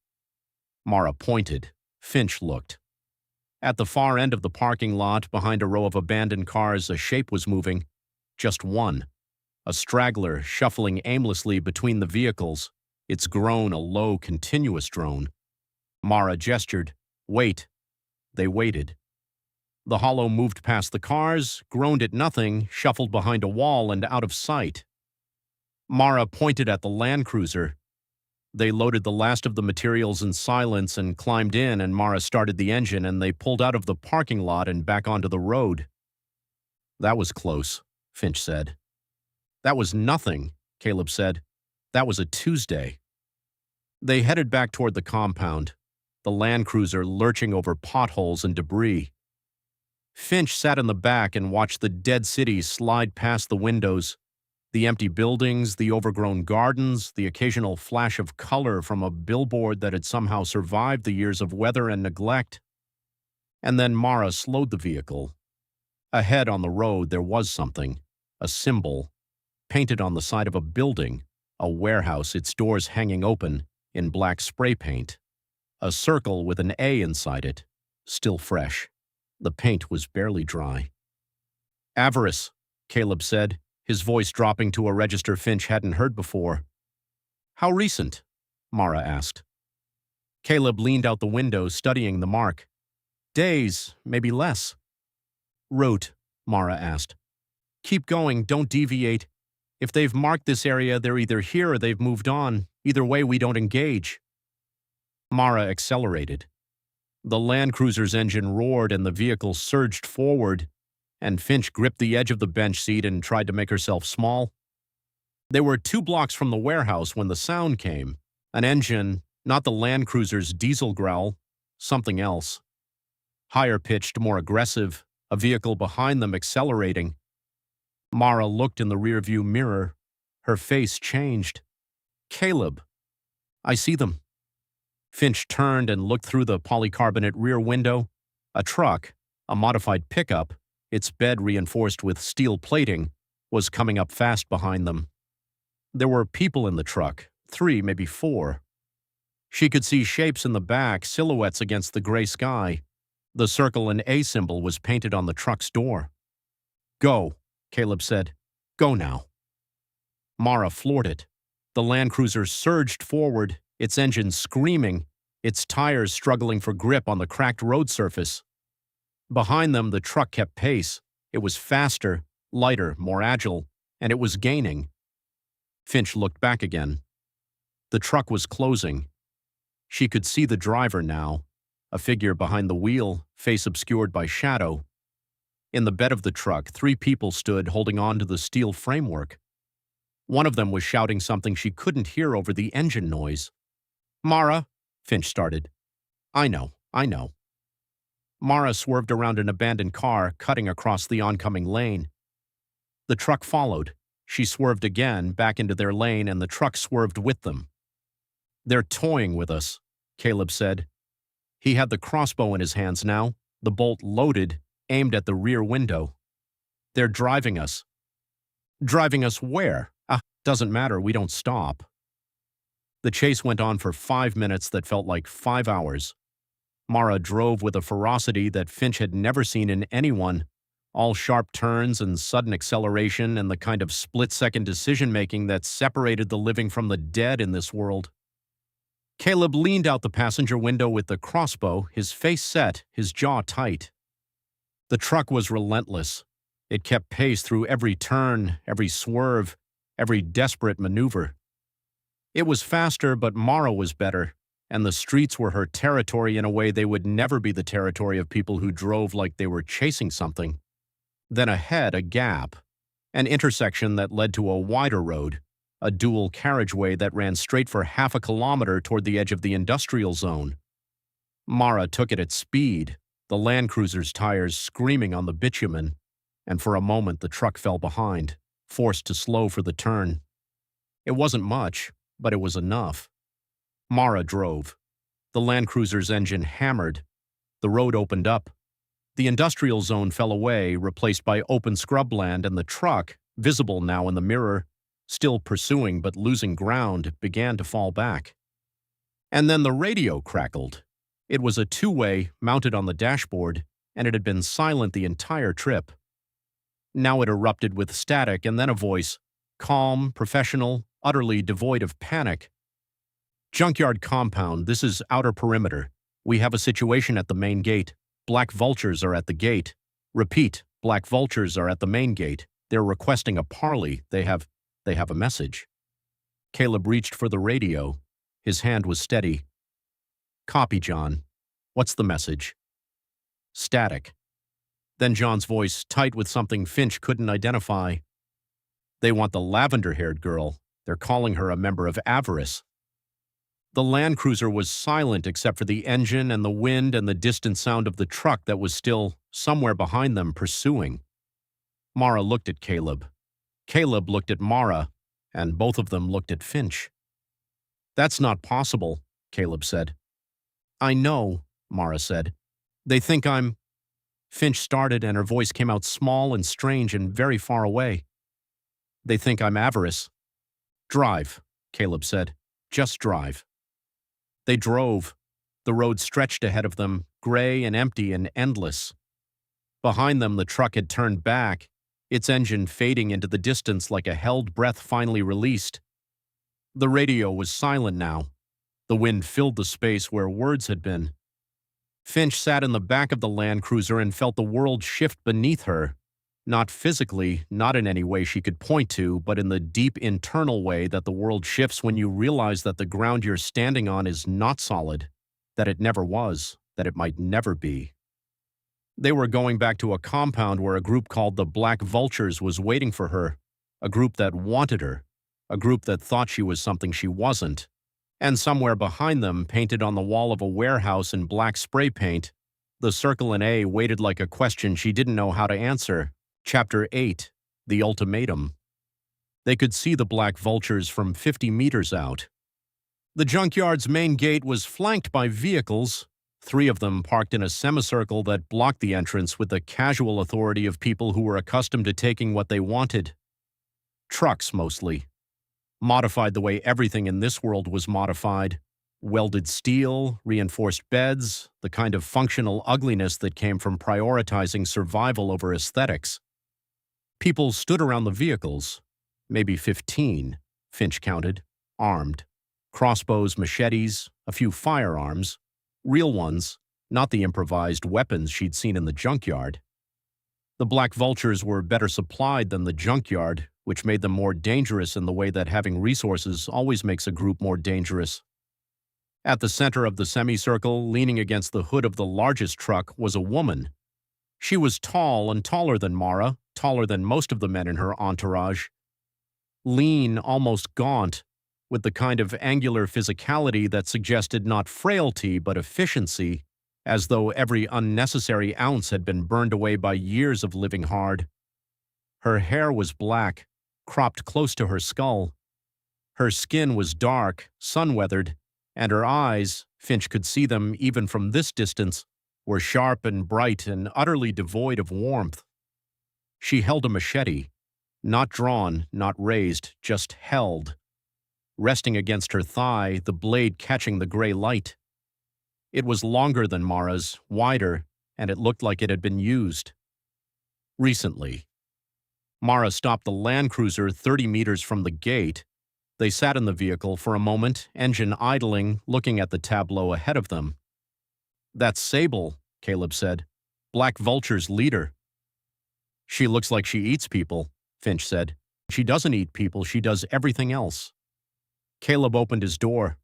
Mara pointed. Finch looked. At the far end of the parking lot, behind a row of abandoned cars, a shape was moving. Just one. A straggler shuffling aimlessly between the vehicles, its groan a low, continuous drone. Mara gestured. "Wait." They waited. The hollow moved past the cars, groaned at nothing, shuffled behind a wall and out of sight. Mara pointed at the Land Cruiser. They loaded the last of the materials in silence and climbed in, and Mara started the engine, and they pulled out of the parking lot and back onto the road. "That was close," Finch said. "That was nothing," Caleb said. "That was a Tuesday." They headed back toward the compound, the Land Cruiser lurching over potholes and debris. Finch sat in the back and watched the dead city slide past the windows, the empty buildings, the overgrown gardens, the occasional flash of color from a billboard that had somehow survived the years of weather and neglect. And then Mara slowed the vehicle. Ahead on the road there was something, a symbol, painted on the side of a building, a warehouse, its doors hanging open, in black spray paint. A circle with an A inside it, still fresh. The paint was barely dry. "Avarice," Caleb said, his voice dropping to a register Finch hadn't heard before. "How recent?" Mara asked. Caleb leaned out the window, studying the mark. "Days, maybe less." "Route," Mara asked. "Keep going, don't deviate." If they've marked this area, they're either here or they've moved on. Either way, we don't engage. Mara accelerated. The Land Cruiser's engine roared and the vehicle surged forward, and Finch gripped the edge of the bench seat and tried to make herself small. They were 2 blocks from the warehouse when the sound came. An engine, not the Land Cruiser's diesel growl, something else. Higher pitched, more aggressive, a vehicle behind them accelerating. Mara looked in the rearview mirror. Her face changed. Caleb. I see them. Finch turned and looked through the polycarbonate rear window. A truck, a modified pickup, its bed reinforced with steel plating, was coming up fast behind them. There were people in the truck, 3, maybe 4. She could see shapes in the back, silhouettes against the gray sky. The circle and A symbol was painted on the truck's door. Go, Caleb said. Go now. Mara floored it. The Land Cruiser surged forward, its engine screaming, its tires struggling for grip on the cracked road surface. Behind them, the truck kept pace. It was faster, lighter, more agile, and it was gaining. Finch looked back again. The truck was closing. She could see the driver now, a figure behind the wheel, face obscured by shadow. In the bed of the truck, 3 people stood holding on to the steel framework. One of them was shouting something she couldn't hear over the engine noise. Mara, Finch started. I know. Mara swerved around an abandoned car, cutting across the oncoming lane. The truck followed. She swerved again, back into their lane, and the truck swerved with them. They're toying with us, Caleb said. He had the crossbow in his hands now, the bolt loaded, aimed at the rear window. They're driving us. Driving us where? Doesn't matter, we don't stop. The chase went on for 5 minutes that felt like 5 hours. Mara drove with a ferocity that Finch had never seen in anyone, all sharp turns and sudden acceleration and the kind of split-second decision-making that separated the living from the dead in this world. Caleb leaned out the passenger window with the crossbow, his face set, his jaw tight. The truck was relentless. It kept pace through every turn, every swerve, every desperate maneuver. It was faster, but Mara was better, and the streets were her territory in a way they would never be the territory of people who drove like they were chasing something. Then ahead, a gap, an intersection that led to a wider road, a dual carriageway that ran straight for half a kilometer toward the edge of the industrial zone. Mara took it at speed, the Land Cruiser's tires screaming on the bitumen, and for a moment the truck fell behind, forced to slow for the turn. It wasn't much, but it was enough. Mara drove. The Land Cruiser's engine hammered. The road opened up. The industrial zone fell away, replaced by open scrubland, and the truck, visible now in the mirror, still pursuing but losing ground, began to fall back. And then the radio crackled. It was a 2-way, mounted on the dashboard, and it had been silent the entire trip. Now it erupted with static and then a voice, calm, professional, utterly devoid of panic. Junkyard compound, this is outer perimeter. We have a situation at the main gate. Black vultures are at the gate. Repeat, black vultures are at the main gate. They're requesting a parley. They have a message. Caleb reached for the radio. His hand was steady. Copy, John. What's the message? Static. Then John's voice, tight with something Finch couldn't identify. They want the lavender-haired girl. They're calling her a member of Avarice. The Land Cruiser was silent except for the engine and the wind and the distant sound of the truck that was still somewhere behind them pursuing. Mara looked at Caleb. Caleb looked at Mara, and both of them looked at Finch. That's not possible, Caleb said. I know, Mara said. They think I'm... Finch started and her voice came out small and strange and very far away. They think I'm Avarice. Drive, Caleb said. Just drive. They drove. The road stretched ahead of them, gray and empty and endless. Behind them, the truck had turned back, its engine fading into the distance like a held breath finally released. The radio was silent now. The wind filled the space where words had been. Finch sat in the back of the Land Cruiser and felt the world shift beneath her. Not physically, not in any way she could point to, but in the deep internal way that the world shifts when you realize that the ground you're standing on is not solid, that it never was, that it might never be. They were going back to a compound where a group called the Black Vultures was waiting for her, a group that wanted her, a group that thought she was something she wasn't. And somewhere behind them, painted on the wall of a warehouse in black spray paint, the circle in A waited like a question she didn't know how to answer. Chapter 8, The Ultimatum. They could see the Black Vultures from 50 meters out. The junkyard's main gate was flanked by vehicles, 3 of them parked in a semicircle that blocked the entrance with the casual authority of people who were accustomed to taking what they wanted. Trucks, mostly. Modified the way everything in this world was modified. Welded steel, reinforced beds, the kind of functional ugliness that came from prioritizing survival over aesthetics. People stood around the vehicles, maybe 15, Finch counted, armed. Crossbows, machetes, a few firearms, real ones, not the improvised weapons she'd seen in the junkyard. The Black Vultures were better supplied than the junkyard, which made them more dangerous in the way that having resources always makes a group more dangerous. At the center of the semicircle, leaning against the hood of the largest truck, was a woman. She was tall and taller than Mara, taller than most of the men in her entourage. Lean, almost gaunt, with the kind of angular physicality that suggested not frailty but efficiency, as though every unnecessary ounce had been burned away by years of living hard. Her hair was black, cropped close to her skull. Her skin was dark, sun-weathered, and her eyes, Finch could see them even from this distance, were sharp and bright and utterly devoid of warmth. She held a machete, not drawn, not raised, just held, resting against her thigh, the blade catching the gray light. It was longer than Mara's, wider, and it looked like it had been used. Recently. Mara stopped the Land Cruiser 30 meters from the gate. They sat in the vehicle for a moment, engine idling, looking at the tableau ahead of them. "That's Sable," Caleb said. "Black Vulture's leader." "She looks like she eats people," Finch said. "She doesn't eat people, she does everything else." Caleb opened his door.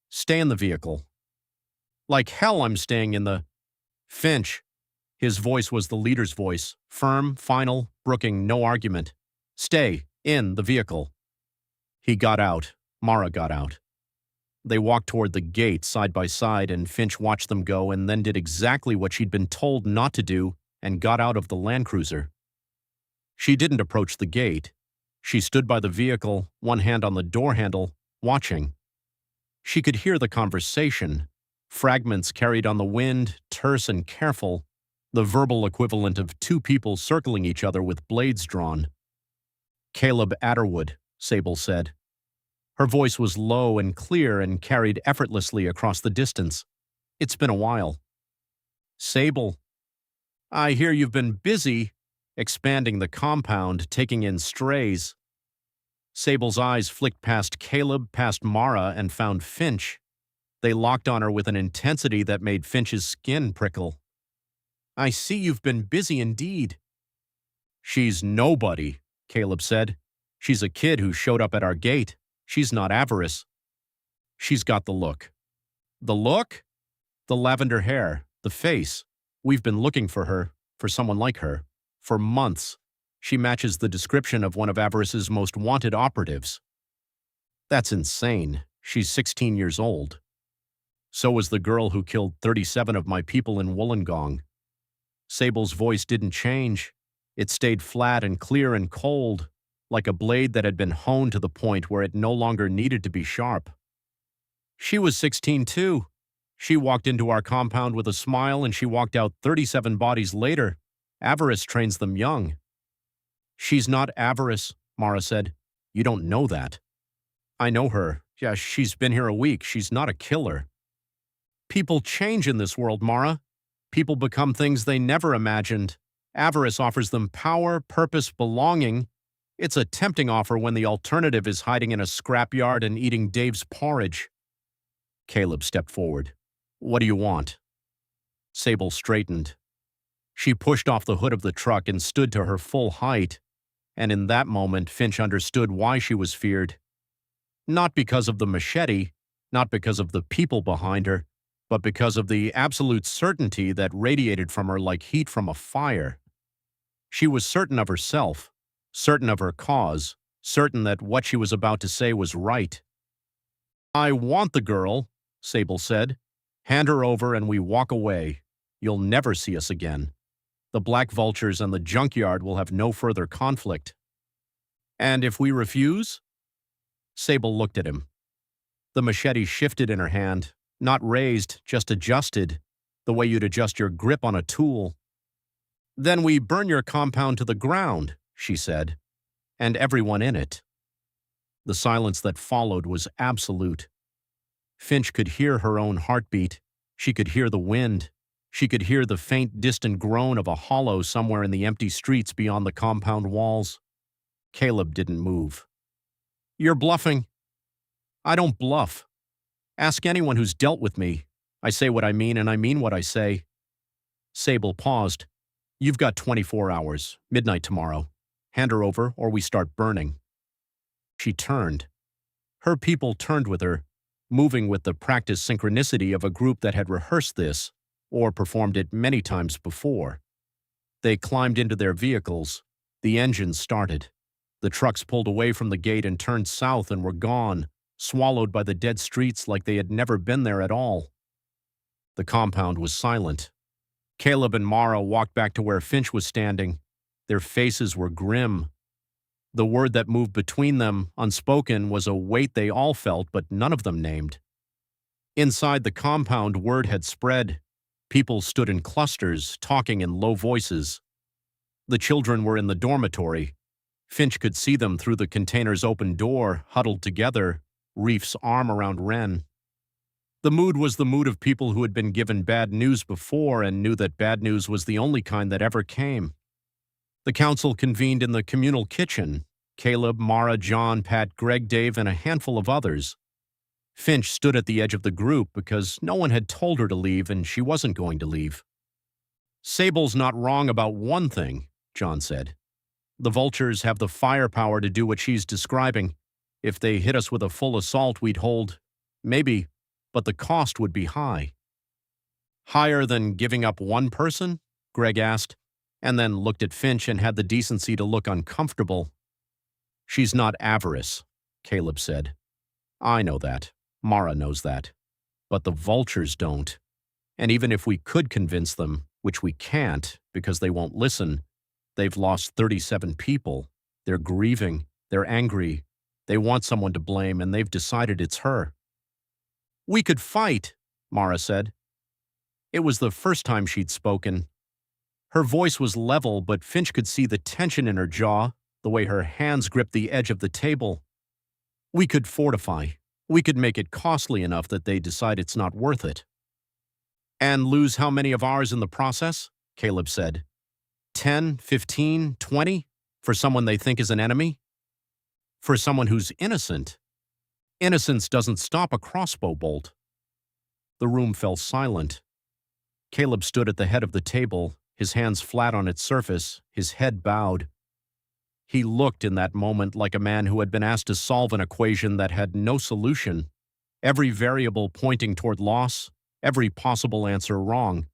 "Stay in the vehicle." "Like hell I'm staying in the—" "Finch." His voice was the leader's voice, firm, final, brooking no argument. "Stay, in, the vehicle." He got out. Mara got out. They walked toward the gate side by side, and Finch watched them go and then did exactly what she'd been told not to do and got out of the Land Cruiser. She didn't approach the gate. She stood by the vehicle, one hand on the door handle, watching. She could hear the conversation, fragments carried on the wind, terse and careful, the verbal equivalent of 2 people circling each other with blades drawn. "Caleb Adderwood," Sable said. Her voice was low and clear and carried effortlessly across the distance. "It's been a while." "Sable, I hear you've been busy expanding the compound, taking in strays." Sable's eyes flicked past Caleb, past Mara, and found Finch. They locked on her with an intensity that made Finch's skin prickle. "I see you've been busy indeed." "She's nobody," Caleb said. "She's a kid who showed up at our gate. She's not Avarice. She's got the look." "The look?" "The lavender hair, the face. We've been looking for her, for someone like her, for months. She matches the description of one of Avarice's most wanted operatives." "That's insane. She's 16 years old. So was the girl who killed 37 of my people in Wollongong." Sable's voice didn't change. It stayed flat and clear and cold, like a blade that had been honed to the point where it no longer needed to be sharp. "She was 16 too. She walked into our compound with a smile and she walked out 37 bodies later. Avarice trains them young." "She's not Avarice," Mara said. "You don't know that." "I know her. Yeah, she's been here a week. She's not a killer." "People change in this world, Mara. People become things they never imagined. Avarice offers them power, purpose, belonging. It's a tempting offer when the alternative is hiding in a scrapyard and eating Dave's porridge." Caleb stepped forward. "What do you want?" Sable straightened. She pushed off the hood of the truck and stood to her full height, and in that moment Finch understood why she was feared. Not because of the machete, not because of the people behind her, but because of the absolute certainty that radiated from her like heat from a fire. She was certain of herself, certain of her cause, certain that what she was about to say was right. "I want the girl," Sable said. "Hand her over and we walk away. You'll never see us again. The Black Vultures and the junkyard will have no further conflict." "And if we refuse?" Sable looked at him. The machete shifted in her hand, not raised, just adjusted, the way you'd adjust your grip on a tool. "Then we burn your compound to the ground," she said, "and everyone in it." The silence that followed was absolute. Finch could hear her own heartbeat. She could hear the wind. She could hear the faint, distant groan of a hollow somewhere in the empty streets beyond the compound walls. Caleb didn't move. "You're bluffing." "I don't bluff. Ask anyone who's dealt with me. I say what I mean and I mean what I say." Sable paused. "You've got 24 hours, midnight tomorrow. Hand her over or we start burning." She turned. Her people turned with her, moving with the practiced synchronicity of a group that had rehearsed this, or performed it many times before. They climbed into their vehicles. The engines started. The trucks pulled away from the gate and turned south and were gone, swallowed by the dead streets like they had never been there at all. The compound was silent. Caleb and Mara walked back to where Finch was standing. Their faces were grim. The word that moved between them, unspoken, was a weight they all felt, but none of them named. Inside the compound, word had spread. People stood in clusters, talking in low voices. The children were in the dormitory. Finch could see them through the container's open door, huddled together, Reef's arm around Wren. The mood was the mood of people who had been given bad news before and knew that bad news was the only kind that ever came. The council convened in the communal kitchen. Caleb, Mara, John, Pat, Greg, Dave, and a handful of others. Finch stood at the edge of the group because no one had told her to leave and she wasn't going to leave. "Sable's not wrong about one thing," John said. "The Vultures have the firepower to do what she's describing. If they hit us with a full assault, we'd hold. Maybe, but the cost would be high." "Higher than giving up one person?" Greg asked, and then looked at Finch and had the decency to look uncomfortable. "She's not avarice," Caleb said. "I know that. Mara knows that. But the Vultures don't. And even if we could convince them, which we can't because they won't listen, they've lost 37 people. They're grieving. They're angry. They want someone to blame, and they've decided it's her." "We could fight," Mara said. It was the first time she'd spoken. Her voice was level, but Finch could see the tension in her jaw, the way her hands gripped the edge of the table. "We could fortify. We could make it costly enough that they decide it's not worth it." "And lose how many of ours in the process?" Caleb said. 10, 15, 20? For someone they think is an enemy? For someone who's innocent? Innocence doesn't stop a crossbow bolt." The room fell silent. Caleb stood at the head of the table, his hands flat on its surface, his head bowed. He looked in that moment like a man who had been asked to solve an equation that had no solution, every variable pointing toward loss, every possible answer wrong.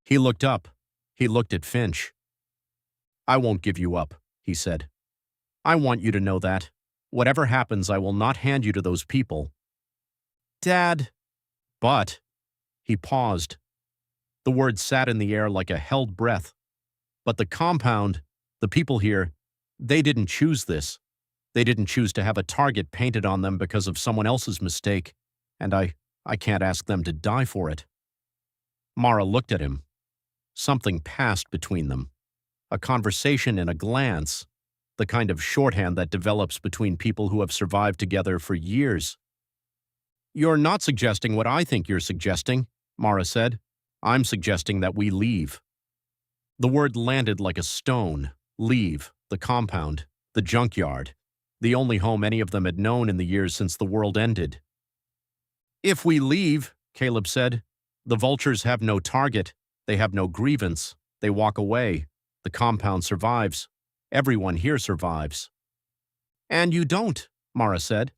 He looked up. He looked at Finch. "I won't give you up," he said. "I want you to know that. Whatever happens, I will not hand you to those people." "Dad." "But—" He paused. The word sat in the air like a held breath. "But the compound, the people here, they didn't choose this. They didn't choose to have a target painted on them because of someone else's mistake, and I can't ask them to die for it." Mara looked at him. Something passed between them. A conversation in a glance, the kind of shorthand that develops between people who have survived together for years. "You're not suggesting what I think you're suggesting," Mara said. "I'm suggesting that we leave." The word landed like a stone. Leave, the compound, the junkyard, the only home any of them had known in the years since the world ended. "If we leave," Caleb said, "the Vultures have no target, they have no grievance, They walk away. The compound survives. Everyone here survives. And you don't, Mara said.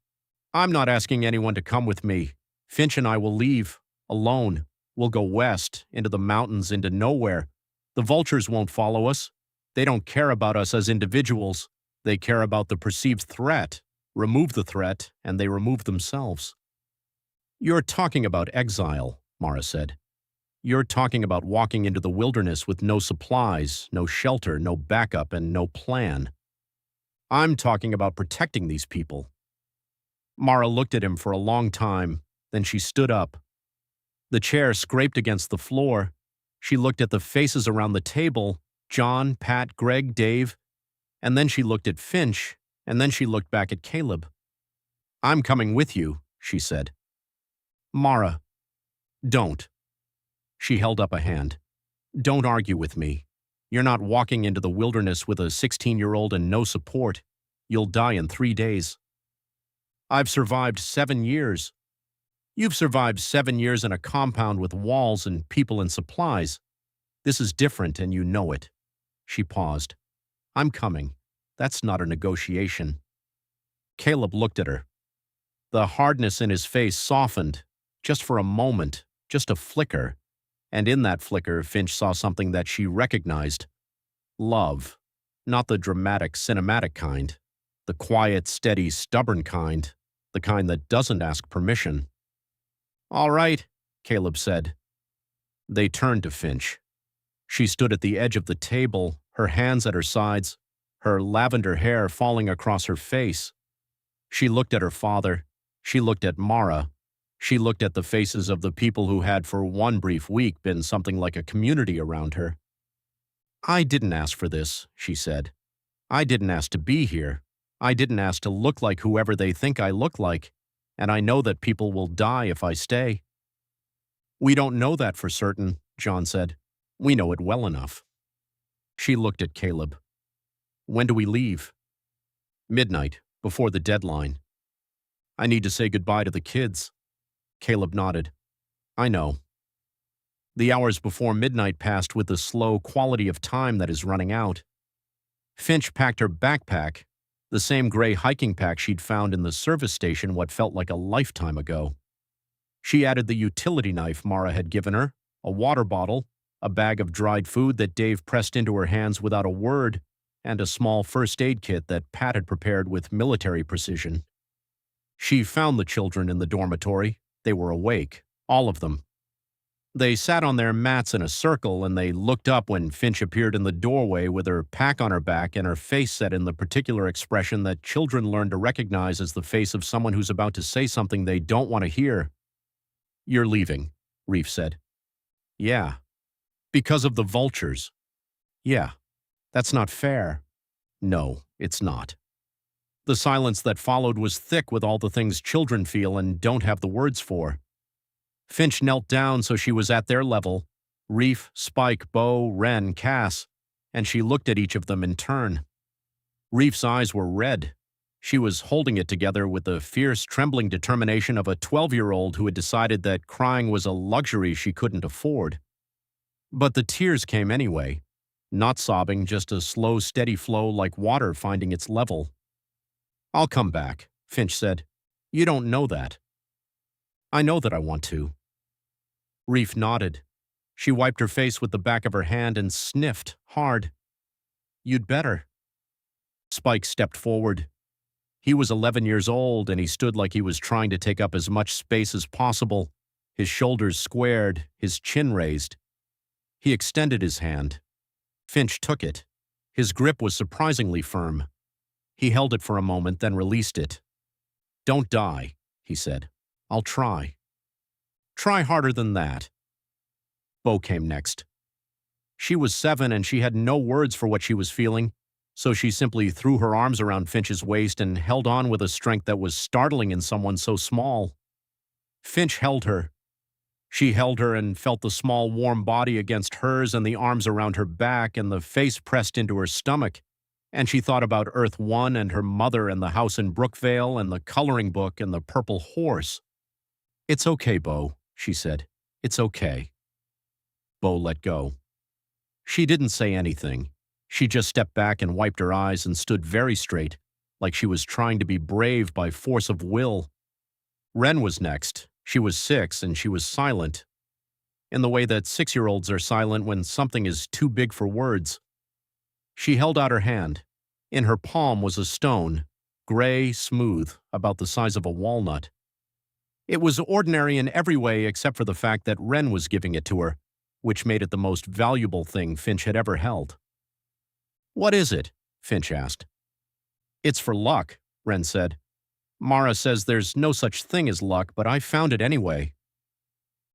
I'm not asking anyone to come with me. Finch and I will leave, alone. We'll go west, into the mountains, into nowhere. The vultures won't follow us. They don't care about us as individuals. They care about the perceived threat. Remove the threat, and they remove themselves. You're talking about exile, Mara said. You're talking about walking into the wilderness with no supplies, no shelter, no backup, and no plan. I'm talking about protecting these people. Mara looked at him for a long time, then she stood up. The chair scraped against the floor. She looked at the faces around the table, John, Pat, Greg, Dave, and then she looked at Finch, and then she looked back at Caleb. I'm coming with you, she said. Mara, don't. She held up a hand. Don't argue with me. You're not walking into the wilderness with a 16-year-old and no support. You'll die in 3 days. I've survived 7 years. You've survived 7 years in a compound with walls and people and supplies. This is different, and you know it. She paused. I'm coming. That's not a negotiation. Caleb looked at her. The hardness in his face softened, just for a moment, just a flicker, and in that flicker Finch saw something that she recognized. Love. Not the dramatic, cinematic kind. The quiet, steady, stubborn kind. The kind that doesn't ask permission. All right, Caleb said. They turned to Finch. She stood at the edge of the table, her hands at her sides, her lavender hair falling across her face. She looked at her father. She looked at Mara. She looked at the faces of the people who had for one brief week been something like a community around her. I didn't ask for this, she said. I didn't ask to be here. I didn't ask to look like whoever they think I look like, and I know that people will die if I stay. We don't know that for certain, John said. We know it well enough. She looked at Caleb. When do we leave? Midnight, before the deadline. I need to say goodbye to the kids. Caleb nodded. I know. The hours before midnight passed with the slow quality of time that is running out. Finch packed her backpack, the same gray hiking pack she'd found in the service station what felt like a lifetime ago. She added the utility knife Mara had given her, a water bottle, a bag of dried food that Dave pressed into her hands without a word, and a small first aid kit that Pat had prepared with military precision. She found the children in the dormitory. They were awake, all of them. They sat on their mats in a circle, and they looked up when Finch appeared in the doorway with her pack on her back and her face set in the particular expression that children learn to recognize as the face of someone who's about to say something they don't want to hear. You're leaving, Reef said. Yeah. Because of the vultures. Yeah. That's not fair. No, it's not. The silence that followed was thick with all the things children feel and don't have the words for. Finch knelt down so she was at their level, Reef, Spike, Bo, Wren, Cass, and she looked at each of them in turn. Reef's eyes were red. She was holding it together with the fierce, trembling determination of a 12-year-old who had decided that crying was a luxury she couldn't afford. But the tears came anyway. Not sobbing, just a slow, steady flow like water finding its level. I'll come back, Finch said. You don't know that. I know that I want to. Reef nodded. She wiped her face with the back of her hand and sniffed hard. You'd better. Spike stepped forward. He was 11 years old, and he stood like he was trying to take up as much space as possible, his shoulders squared, his chin raised. He extended his hand. Finch took it. His grip was surprisingly firm. He held it for a moment, then released it. Don't die, he said. I'll try. Try harder than that. Bo came next. She was 7 and she had no words for what she was feeling, so she simply threw her arms around Finch's waist and held on with a strength that was startling in someone so small. Finch held her. She held her and felt the small warm body against hers and the arms around her back and the face pressed into her stomach, and she thought about Earth 1 and her mother and the house in Brookvale and the coloring book and the purple horse. It's okay, Bo, she said. It's okay. Bo let go. She didn't say anything. She just stepped back and wiped her eyes and stood very straight, like she was trying to be brave by force of will. Wren was next. She was 6 and she was silent, in the way that 6-year-olds are silent when something is too big for words. She held out her hand. In her palm was a stone, gray, smooth, about the size of a walnut. It was ordinary in every way except for the fact that Wren was giving it to her, which made it the most valuable thing Finch had ever held. "What is it?" Finch asked. "It's for luck," Wren said. "Mara says there's no such thing as luck, but I found it anyway."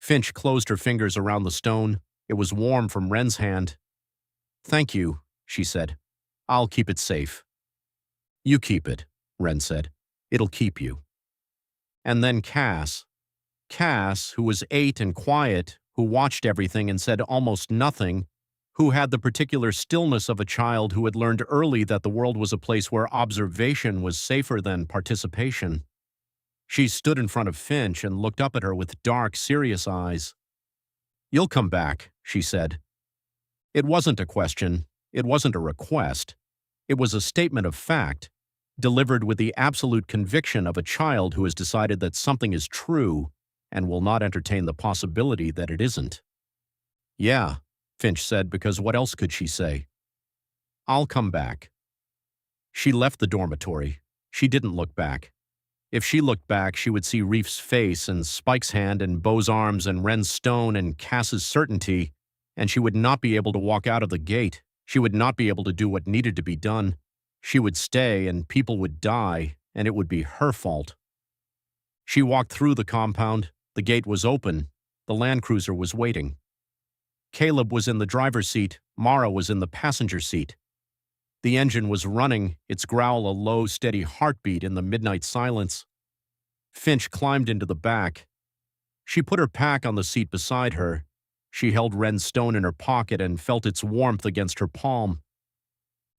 Finch closed her fingers around the stone. It was warm from Wren's hand. "Thank you," she said. "I'll keep it safe." "You keep it," Wren said. "It'll keep you." And then Cass, who was 8 and quiet, who watched everything and said almost nothing, who had the particular stillness of a child who had learned early that the world was a place where observation was safer than participation. She stood in front of Finch and looked up at her with dark, serious eyes. "You'll come back," she said. It wasn't a question. It wasn't a request. It was a statement of fact, delivered with the absolute conviction of a child who has decided that something is true and will not entertain the possibility that it isn't. "Yeah," Finch said, because what else could she say? "I'll come back." She left the dormitory. She didn't look back. If she looked back, she would see Reef's face and Spike's hand and Beau's arms and Wren's stone and Cass's certainty, and she would not be able to walk out of the gate. She would not be able to do what needed to be done. She would stay, and people would die, and it would be her fault. She walked through the compound. The gate was open. The Land Cruiser was waiting. Caleb was in the driver's seat. Mara was in the passenger seat. The engine was running, its growl a low, steady heartbeat in the midnight silence. Finch climbed into the back. She put her pack on the seat beside her. She held Wren's stone in her pocket and felt its warmth against her palm.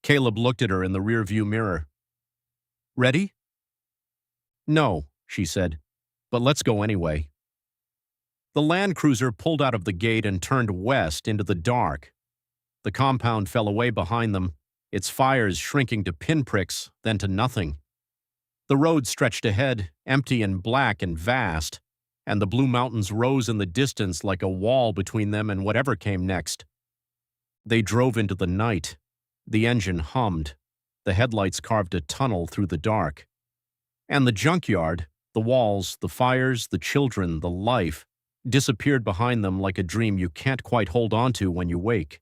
Caleb looked at her in the rearview mirror. "Ready?" "No," she said, "but let's go anyway." The Land Cruiser pulled out of the gate and turned west into the dark. The compound fell away behind them, its fires shrinking to pinpricks, then to nothing. The road stretched ahead, empty and black and vast, and the blue mountains rose in the distance like a wall between them and whatever came next. They drove into the night. The engine hummed. The headlights carved a tunnel through the dark. And the junkyard, the walls, the fires, the children, the life, disappeared behind them like a dream you can't quite hold on to when you wake.